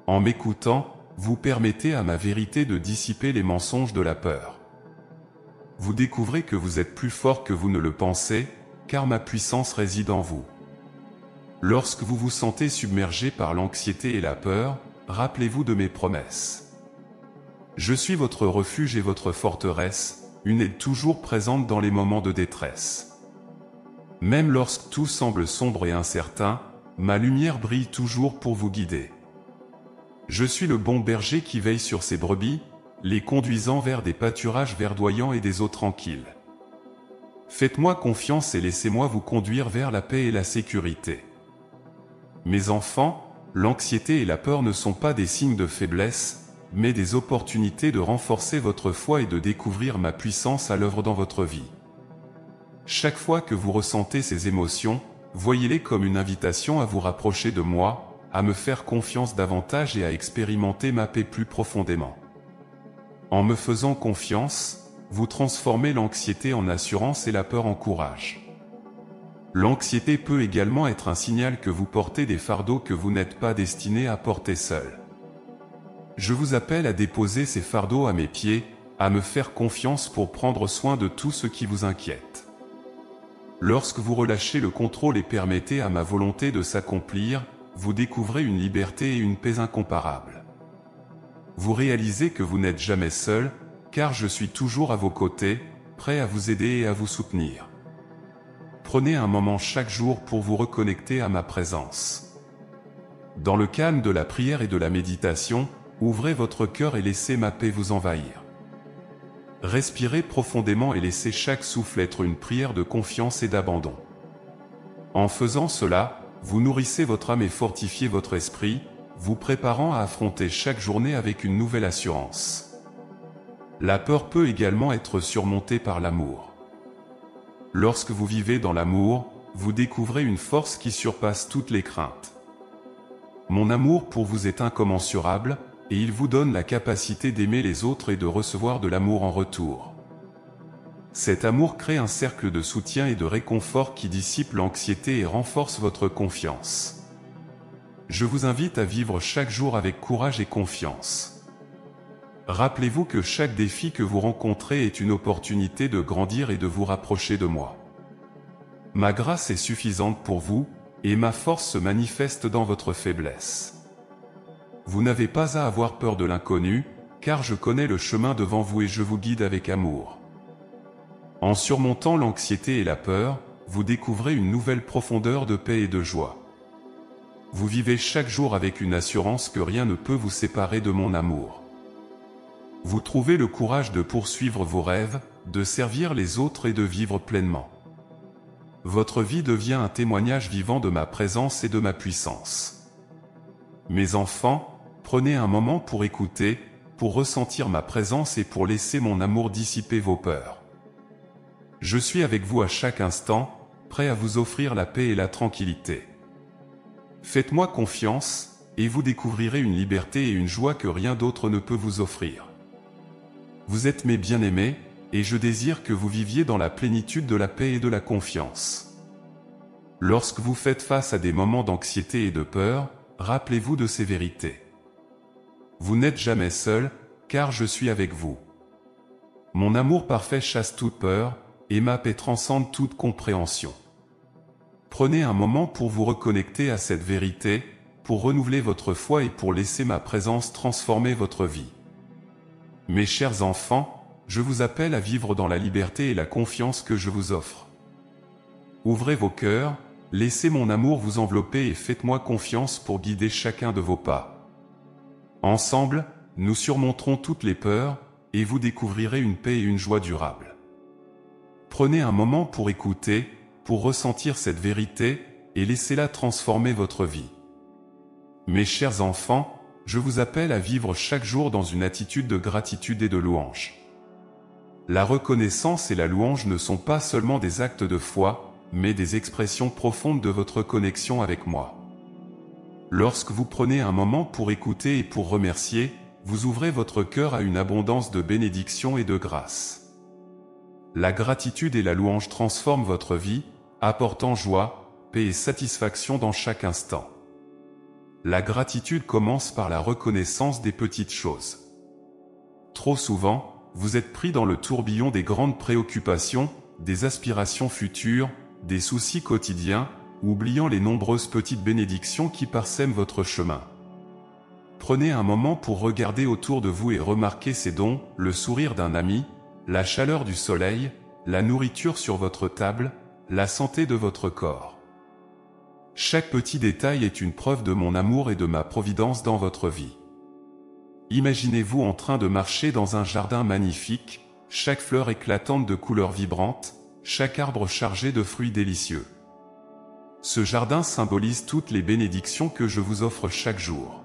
En m'écoutant, vous permettez à ma vérité de dissiper les mensonges de la peur. Vous découvrez que vous êtes plus fort que vous ne le pensez, car ma puissance réside en vous. Lorsque vous vous sentez submergé par l'anxiété et la peur, rappelez-vous de mes promesses. Je suis votre refuge et votre forteresse, une aide toujours présente dans les moments de détresse. Même lorsque tout semble sombre et incertain, ma lumière brille toujours pour vous guider. Je suis le bon berger qui veille sur ses brebis, les conduisant vers des pâturages verdoyants et des eaux tranquilles. Faites-moi confiance et laissez-moi vous conduire vers la paix et la sécurité. Mes enfants, l'anxiété et la peur ne sont pas des signes de faiblesse, mais des opportunités de renforcer votre foi et de découvrir ma puissance à l'œuvre dans votre vie. Chaque fois que vous ressentez ces émotions, voyez-les comme une invitation à vous rapprocher de moi, à me faire confiance davantage et à expérimenter ma paix plus profondément. En me faisant confiance, vous transformez l'anxiété en assurance et la peur en courage. L'anxiété peut également être un signal que vous portez des fardeaux que vous n'êtes pas destiné à porter seul. Je vous appelle à déposer ces fardeaux à mes pieds, à me faire confiance pour prendre soin de tout ce qui vous inquiète. Lorsque vous relâchez le contrôle et permettez à ma volonté de s'accomplir, vous découvrez une liberté et une paix incomparables. Vous réalisez que vous n'êtes jamais seul, car je suis toujours à vos côtés, prêt à vous aider et à vous soutenir. Prenez un moment chaque jour pour vous reconnecter à ma présence. Dans le calme de la prière et de la méditation, ouvrez votre cœur et laissez ma paix vous envahir. Respirez profondément et laissez chaque souffle être une prière de confiance et d'abandon. En faisant cela, vous nourrissez votre âme et fortifiez votre esprit, vous préparant à affronter chaque journée avec une nouvelle assurance. La peur peut également être surmontée par l'amour. Lorsque vous vivez dans l'amour, vous découvrez une force qui surpasse toutes les craintes. Mon amour pour vous est incommensurable, et il vous donne la capacité d'aimer les autres et de recevoir de l'amour en retour. Cet amour crée un cercle de soutien et de réconfort qui dissipe l'anxiété et renforce votre confiance. Je vous invite à vivre chaque jour avec courage et confiance. Rappelez-vous que chaque défi que vous rencontrez est une opportunité de grandir et de vous rapprocher de moi. Ma grâce est suffisante pour vous, et ma force se manifeste dans votre faiblesse. Vous n'avez pas à avoir peur de l'inconnu, car je connais le chemin devant vous et je vous guide avec amour. En surmontant l'anxiété et la peur, vous découvrez une nouvelle profondeur de paix et de joie. Vous vivez chaque jour avec une assurance que rien ne peut vous séparer de mon amour. Vous trouvez le courage de poursuivre vos rêves, de servir les autres et de vivre pleinement. Votre vie devient un témoignage vivant de ma présence et de ma puissance. Mes enfants, prenez un moment pour écouter, pour ressentir ma présence et pour laisser mon amour dissiper vos peurs. Je suis avec vous à chaque instant, prêt à vous offrir la paix et la tranquillité. Faites-moi confiance, et vous découvrirez une liberté et une joie que rien d'autre ne peut vous offrir. Vous êtes mes bien-aimés, et je désire que vous viviez dans la plénitude de la paix et de la confiance. Lorsque vous faites face à des moments d'anxiété et de peur, rappelez-vous de ces vérités. Vous n'êtes jamais seul, car je suis avec vous. Mon amour parfait chasse toute peur, et ma paix transcende toute compréhension. Prenez un moment pour vous reconnecter à cette vérité, pour renouveler votre foi et pour laisser ma présence transformer votre vie. Mes chers enfants, je vous appelle à vivre dans la liberté et la confiance que je vous offre. Ouvrez vos cœurs, laissez mon amour vous envelopper et faites-moi confiance pour guider chacun de vos pas. Ensemble, nous surmonterons toutes les peurs, et vous découvrirez une paix et une joie durables. Prenez un moment pour écouter, pour ressentir cette vérité, et laissez-la transformer votre vie. Mes chers enfants, je vous appelle à vivre chaque jour dans une attitude de gratitude et de louange. La reconnaissance et la louange ne sont pas seulement des actes de foi, mais des expressions profondes de votre connexion avec moi. Lorsque vous prenez un moment pour écouter et pour remercier, vous ouvrez votre cœur à une abondance de bénédictions et de grâce. La gratitude et la louange transforment votre vie, apportant joie, paix et satisfaction dans chaque instant. La gratitude commence par la reconnaissance des petites choses. Trop souvent, vous êtes pris dans le tourbillon des grandes préoccupations, des aspirations futures, des soucis quotidiens, oubliant les nombreuses petites bénédictions qui parsèment votre chemin. Prenez un moment pour regarder autour de vous et remarquer ces dons, le sourire d'un ami, la chaleur du soleil, la nourriture sur votre table, la santé de votre corps. Chaque petit détail est une preuve de mon amour et de ma providence dans votre vie. Imaginez-vous en train de marcher dans un jardin magnifique, chaque fleur éclatante de couleurs vibrantes, chaque arbre chargé de fruits délicieux. Ce jardin symbolise toutes les bénédictions que je vous offre chaque jour.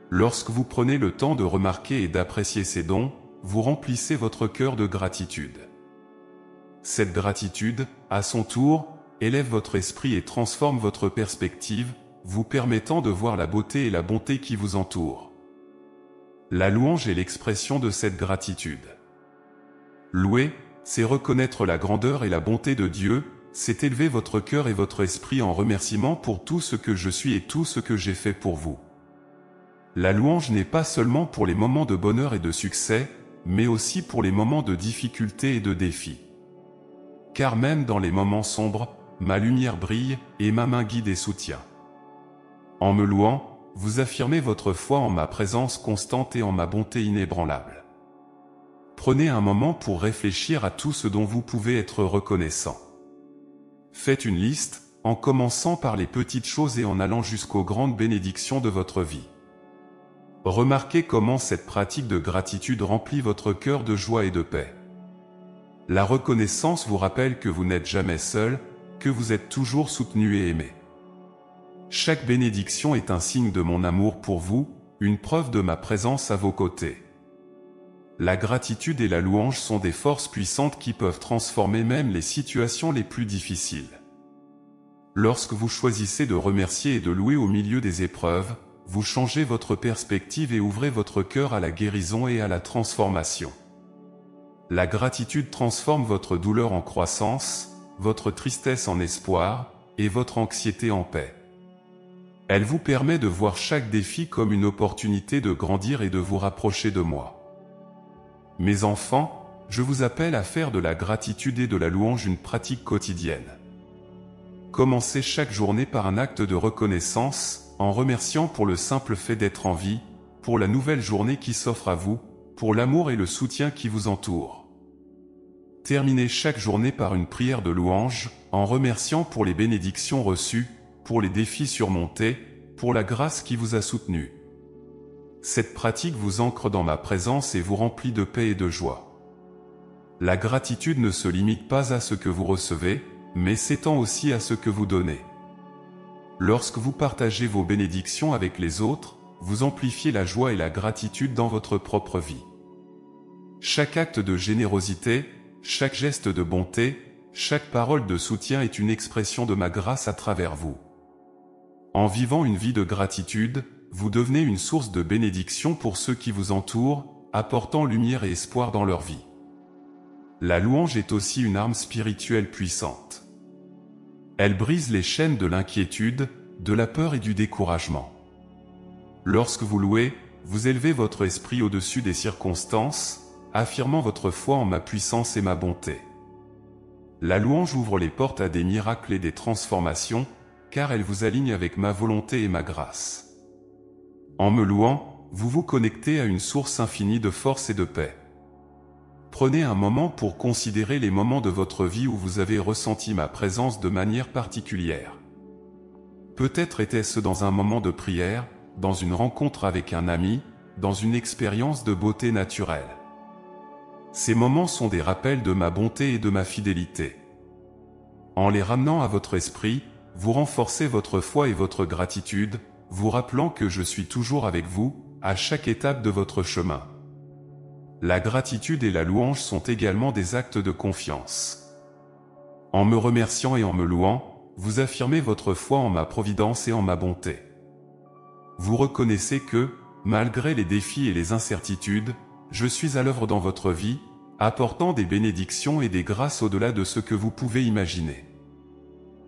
Lorsque vous prenez le temps de remarquer et d'apprécier ces dons, vous remplissez votre cœur de gratitude. Cette gratitude, à son tour, élève votre esprit et transforme votre perspective, vous permettant de voir la beauté et la bonté qui vous entourent. La louange est l'expression de cette gratitude. Louer, c'est reconnaître la grandeur et la bonté de Dieu, c'est élever votre cœur et votre esprit en remerciement pour tout ce que je suis et tout ce que j'ai fait pour vous. La louange n'est pas seulement pour les moments de bonheur et de succès, mais aussi pour les moments de difficulté et de défi. Car même dans les moments sombres, ma lumière brille et ma main guide et soutient. En me louant, vous affirmez votre foi en ma présence constante et en ma bonté inébranlable. Prenez un moment pour réfléchir à tout ce dont vous pouvez être reconnaissant. Faites une liste, en commençant par les petites choses et en allant jusqu'aux grandes bénédictions de votre vie. Remarquez comment cette pratique de gratitude remplit votre cœur de joie et de paix. La reconnaissance vous rappelle que vous n'êtes jamais seul, que vous êtes toujours soutenu et aimé. Chaque bénédiction est un signe de mon amour pour vous, une preuve de ma présence à vos côtés. La gratitude et la louange sont des forces puissantes qui peuvent transformer même les situations les plus difficiles. Lorsque vous choisissez de remercier et de louer au milieu des épreuves, vous changez votre perspective et ouvrez votre cœur à la guérison et à la transformation. La gratitude transforme votre douleur en croissance, votre tristesse en espoir, et votre anxiété en paix. Elle vous permet de voir chaque défi comme une opportunité de grandir et de vous rapprocher de moi. Mes enfants, je vous appelle à faire de la gratitude et de la louange une pratique quotidienne. Commencez chaque journée par un acte de reconnaissance, en remerciant pour le simple fait d'être en vie, pour la nouvelle journée qui s'offre à vous, pour l'amour et le soutien qui vous entourent. Terminez chaque journée par une prière de louange, en remerciant pour les bénédictions reçues, pour les défis surmontés, pour la grâce qui vous a soutenu. Cette pratique vous ancre dans ma présence et vous remplit de paix et de joie. La gratitude ne se limite pas à ce que vous recevez, mais s'étend aussi à ce que vous donnez. Lorsque vous partagez vos bénédictions avec les autres, vous amplifiez la joie et la gratitude dans votre propre vie. Chaque acte de générosité, chaque geste de bonté, chaque parole de soutien est une expression de ma grâce à travers vous. En vivant une vie de gratitude, vous devenez une source de bénédiction pour ceux qui vous entourent, apportant lumière et espoir dans leur vie. La louange est aussi une arme spirituelle puissante. Elle brise les chaînes de l'inquiétude, de la peur et du découragement. Lorsque vous louez, vous élevez votre esprit au-dessus des circonstances, affirmant votre foi en ma puissance et ma bonté. La louange ouvre les portes à des miracles et des transformations, car elle vous aligne avec ma volonté et ma grâce. En me louant, vous vous connectez à une source infinie de force et de paix. Prenez un moment pour considérer les moments de votre vie où vous avez ressenti ma présence de manière particulière. Peut-être était-ce dans un moment de prière, dans une rencontre avec un ami, dans une expérience de beauté naturelle. Ces moments sont des rappels de ma bonté et de ma fidélité. En les ramenant à votre esprit, vous renforcez votre foi et votre gratitude, vous rappelant que je suis toujours avec vous, à chaque étape de votre chemin. La gratitude et la louange sont également des actes de confiance. En me remerciant et en me louant, vous affirmez votre foi en ma providence et en ma bonté. Vous reconnaissez que, malgré les défis et les incertitudes, je suis à l'œuvre dans votre vie, apportant des bénédictions et des grâces au-delà de ce que vous pouvez imaginer.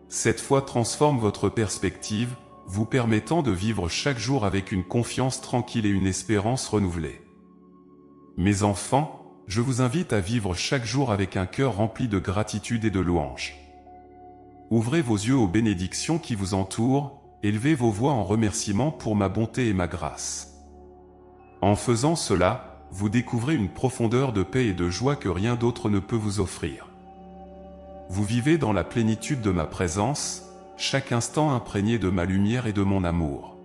Cette foi transforme votre perspective, vous permettant de vivre chaque jour avec une confiance tranquille et une espérance renouvelée. Mes enfants, je vous invite à vivre chaque jour avec un cœur rempli de gratitude et de louange. Ouvrez vos yeux aux bénédictions qui vous entourent, élevez vos voix en remerciement pour ma bonté et ma grâce. En faisant cela, vous découvrez une profondeur de paix et de joie que rien d'autre ne peut vous offrir. Vous vivez dans la plénitude de ma présence, chaque instant imprégné de ma lumière et de mon amour.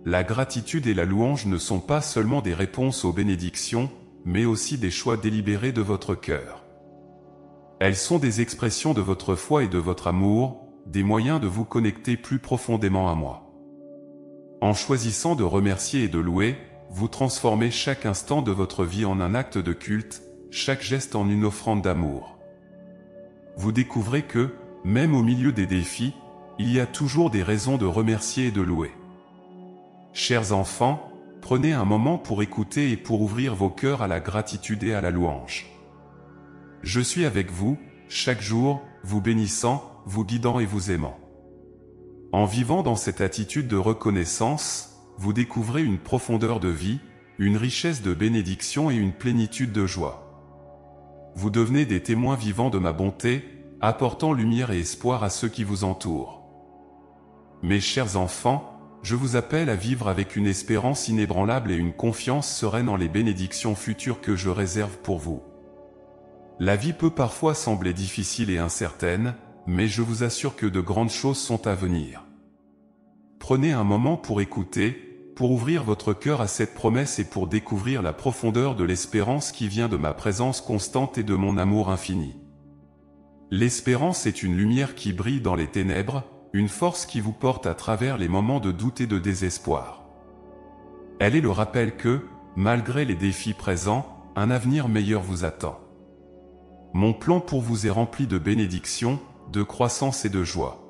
La gratitude et la louange ne sont pas seulement des réponses aux bénédictions, mais aussi des choix délibérés de votre cœur. Elles sont des expressions de votre foi et de votre amour, des moyens de vous connecter plus profondément à moi. En choisissant de remercier et de louer, vous transformez chaque instant de votre vie en un acte de culte, chaque geste en une offrande d'amour. Vous découvrez que, même au milieu des défis, il y a toujours des raisons de remercier et de louer. Chers enfants, prenez un moment pour écouter et pour ouvrir vos cœurs à la gratitude et à la louange. Je suis avec vous, chaque jour, vous bénissant, vous guidant et vous aimant. En vivant dans cette attitude de reconnaissance, vous découvrez une profondeur de vie, une richesse de bénédictions et une plénitude de joie. Vous devenez des témoins vivants de ma bonté, apportant lumière et espoir à ceux qui vous entourent. Mes chers enfants, je vous appelle à vivre avec une espérance inébranlable et une confiance sereine en les bénédictions futures que je réserve pour vous. La vie peut parfois sembler difficile et incertaine, mais je vous assure que de grandes choses sont à venir. Prenez un moment pour écouter, pour ouvrir votre cœur à cette promesse et pour découvrir la profondeur de l'espérance qui vient de ma présence constante et de mon amour infini. L'espérance est une lumière qui brille dans les ténèbres, une force qui vous porte à travers les moments de doute et de désespoir. Elle est le rappel que, malgré les défis présents, un avenir meilleur vous attend. Mon plan pour vous est rempli de bénédictions, de croissance et de joie.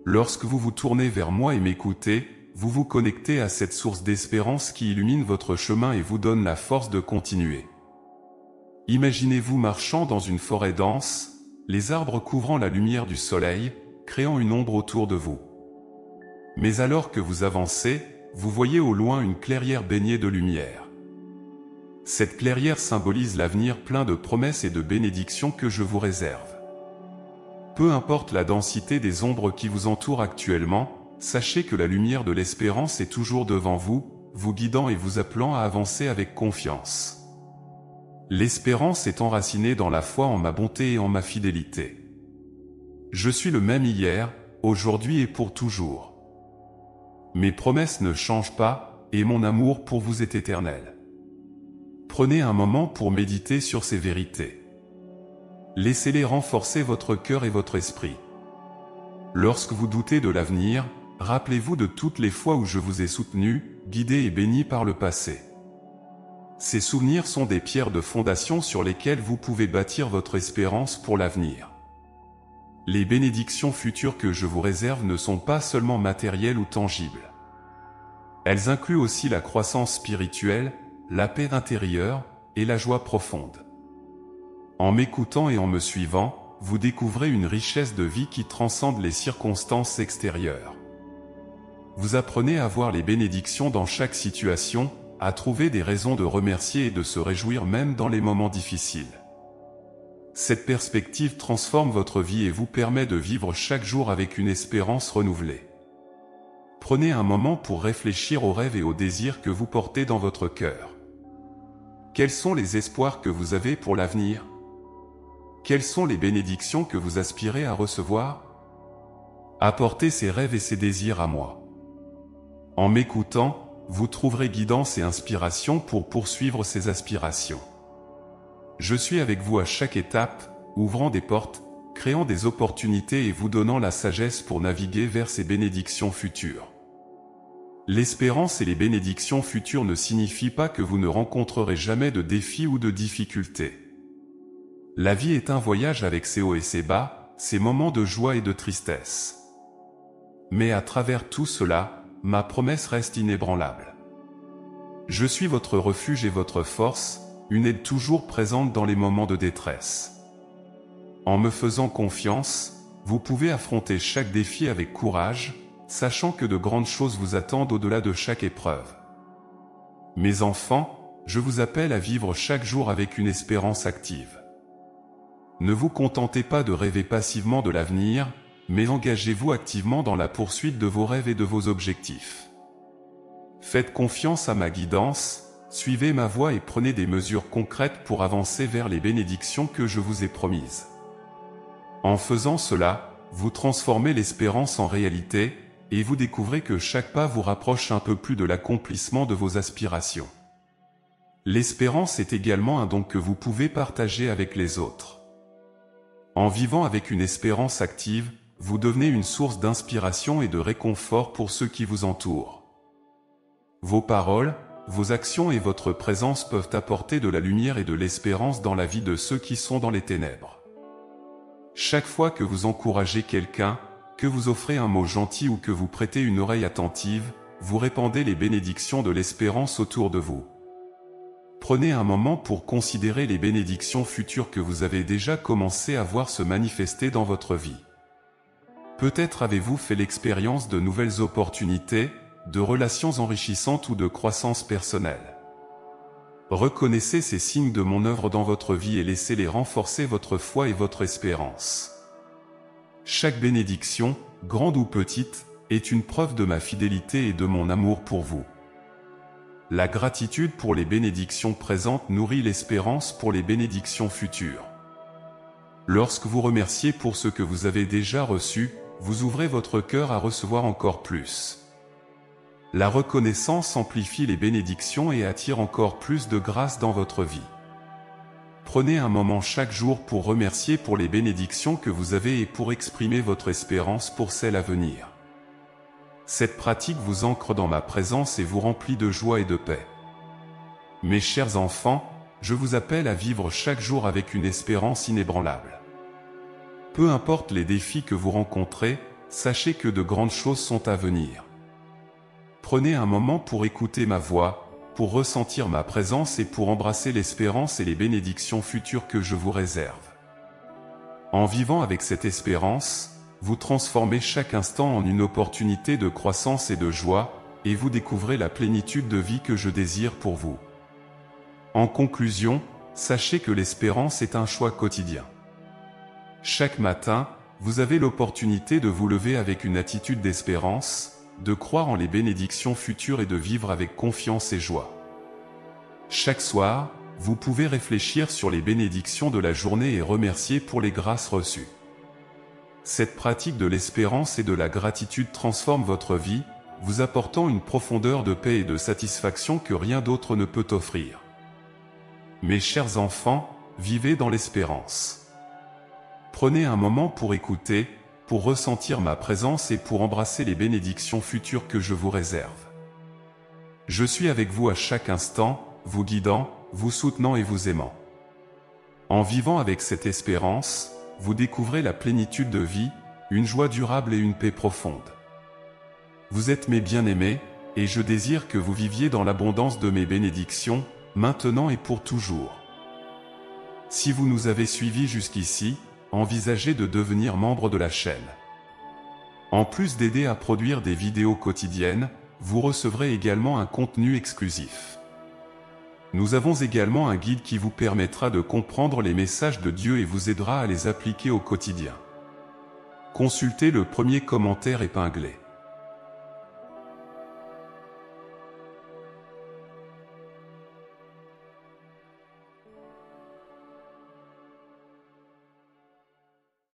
Lorsque vous vous tournez vers moi et m'écoutez, vous vous connectez à cette source d'espérance qui illumine votre chemin et vous donne la force de continuer. Imaginez-vous marchant dans une forêt dense, les arbres couvrant la lumière du soleil, créant une ombre autour de vous. Mais alors que vous avancez, vous voyez au loin une clairière baignée de lumière. Cette clairière symbolise l'avenir plein de promesses et de bénédictions que je vous réserve. Peu importe la densité des ombres qui vous entourent actuellement, sachez que la lumière de l'espérance est toujours devant vous, vous guidant et vous appelant à avancer avec confiance. L'espérance est enracinée dans la foi en ma bonté et en ma fidélité. Je suis le même hier, aujourd'hui et pour toujours. Mes promesses ne changent pas, et mon amour pour vous est éternel. Prenez un moment pour méditer sur ces vérités. Laissez-les renforcer votre cœur et votre esprit. Lorsque vous doutez de l'avenir, rappelez-vous de toutes les fois où je vous ai soutenu, guidé et béni par le passé. Ces souvenirs sont des pierres de fondation sur lesquelles vous pouvez bâtir votre espérance pour l'avenir. Les bénédictions futures que je vous réserve ne sont pas seulement matérielles ou tangibles. Elles incluent aussi la croissance spirituelle, la paix intérieure et la joie profonde. En m'écoutant et en me suivant, vous découvrez une richesse de vie qui transcende les circonstances extérieures. Vous apprenez à voir les bénédictions dans chaque situation, à trouver des raisons de remercier et de se réjouir même dans les moments difficiles. Cette perspective transforme votre vie et vous permet de vivre chaque jour avec une espérance renouvelée. Prenez un moment pour réfléchir aux rêves et aux désirs que vous portez dans votre cœur. Quels sont les espoirs que vous avez pour l'avenir? Quelles sont les bénédictions que vous aspirez à recevoir? Apportez ces rêves et ces désirs à moi. En m'écoutant, vous trouverez guidance et inspiration pour poursuivre ces aspirations. Je suis avec vous à chaque étape, ouvrant des portes, créant des opportunités et vous donnant la sagesse pour naviguer vers ces bénédictions futures. L'espérance et les bénédictions futures ne signifient pas que vous ne rencontrerez jamais de défis ou de difficultés. La vie est un voyage avec ses hauts et ses bas, ses moments de joie et de tristesse. Mais à travers tout cela, ma promesse reste inébranlable. Je suis votre refuge et votre force, une aide toujours présente dans les moments de détresse. En me faisant confiance, vous pouvez affronter chaque défi avec courage, sachant que de grandes choses vous attendent au-delà de chaque épreuve. Mes enfants, je vous appelle à vivre chaque jour avec une espérance active. Ne vous contentez pas de rêver passivement de l'avenir, mais engagez-vous activement dans la poursuite de vos rêves et de vos objectifs. Faites confiance à ma guidance, suivez ma voie et prenez des mesures concrètes pour avancer vers les bénédictions que je vous ai promises. En faisant cela, vous transformez l'espérance en réalité, et vous découvrez que chaque pas vous rapproche un peu plus de l'accomplissement de vos aspirations. L'espérance est également un don que vous pouvez partager avec les autres. En vivant avec une espérance active, vous devenez une source d'inspiration et de réconfort pour ceux qui vous entourent. Vos paroles, vos actions et votre présence peuvent apporter de la lumière et de l'espérance dans la vie de ceux qui sont dans les ténèbres. Chaque fois que vous encouragez quelqu'un, que vous offrez un mot gentil ou que vous prêtez une oreille attentive, vous répandez les bénédictions de l'espérance autour de vous. Prenez un moment pour considérer les bénédictions futures que vous avez déjà commencé à voir se manifester dans votre vie. Peut-être avez-vous fait l'expérience de nouvelles opportunités, de relations enrichissantes ou de croissance personnelle. Reconnaissez ces signes de mon œuvre dans votre vie et laissez-les renforcer votre foi et votre espérance. Chaque bénédiction, grande ou petite, est une preuve de ma fidélité et de mon amour pour vous. La gratitude pour les bénédictions présentes nourrit l'espérance pour les bénédictions futures. Lorsque vous remerciez pour ce que vous avez déjà reçu, vous ouvrez votre cœur à recevoir encore plus. La reconnaissance amplifie les bénédictions et attire encore plus de grâce dans votre vie. Prenez un moment chaque jour pour remercier pour les bénédictions que vous avez et pour exprimer votre espérance pour celles à venir. Cette pratique vous ancre dans ma présence et vous remplit de joie et de paix. Mes chers enfants, je vous appelle à vivre chaque jour avec une espérance inébranlable. Peu importe les défis que vous rencontrez, sachez que de grandes choses sont à venir. Prenez un moment pour écouter ma voix, pour ressentir ma présence et pour embrasser l'espérance et les bénédictions futures que je vous réserve. En vivant avec cette espérance, vous transformez chaque instant en une opportunité de croissance et de joie, et vous découvrez la plénitude de vie que je désire pour vous. En conclusion, sachez que l'espérance est un choix quotidien. Chaque matin, vous avez l'opportunité de vous lever avec une attitude d'espérance, de croire en les bénédictions futures et de vivre avec confiance et joie. Chaque soir, vous pouvez réfléchir sur les bénédictions de la journée et remercier pour les grâces reçues. Cette pratique de l'espérance et de la gratitude transforme votre vie, vous apportant une profondeur de paix et de satisfaction que rien d'autre ne peut offrir. Mes chers enfants, vivez dans l'espérance. Prenez un moment pour écouter, pour ressentir ma présence et pour embrasser les bénédictions futures que je vous réserve. Je suis avec vous à chaque instant, vous guidant, vous soutenant et vous aimant. En vivant avec cette espérance, vous découvrez la plénitude de vie, une joie durable et une paix profonde. Vous êtes mes bien-aimés, et je désire que vous viviez dans l'abondance de mes bénédictions, maintenant et pour toujours. Si vous nous avez suivis jusqu'ici, envisagez de devenir membre de la chaîne. En plus d'aider à produire des vidéos quotidiennes, vous recevrez également un contenu exclusif. Nous avons également un guide qui vous permettra de comprendre les messages de Dieu et vous aidera à les appliquer au quotidien. Consultez le premier commentaire épinglé.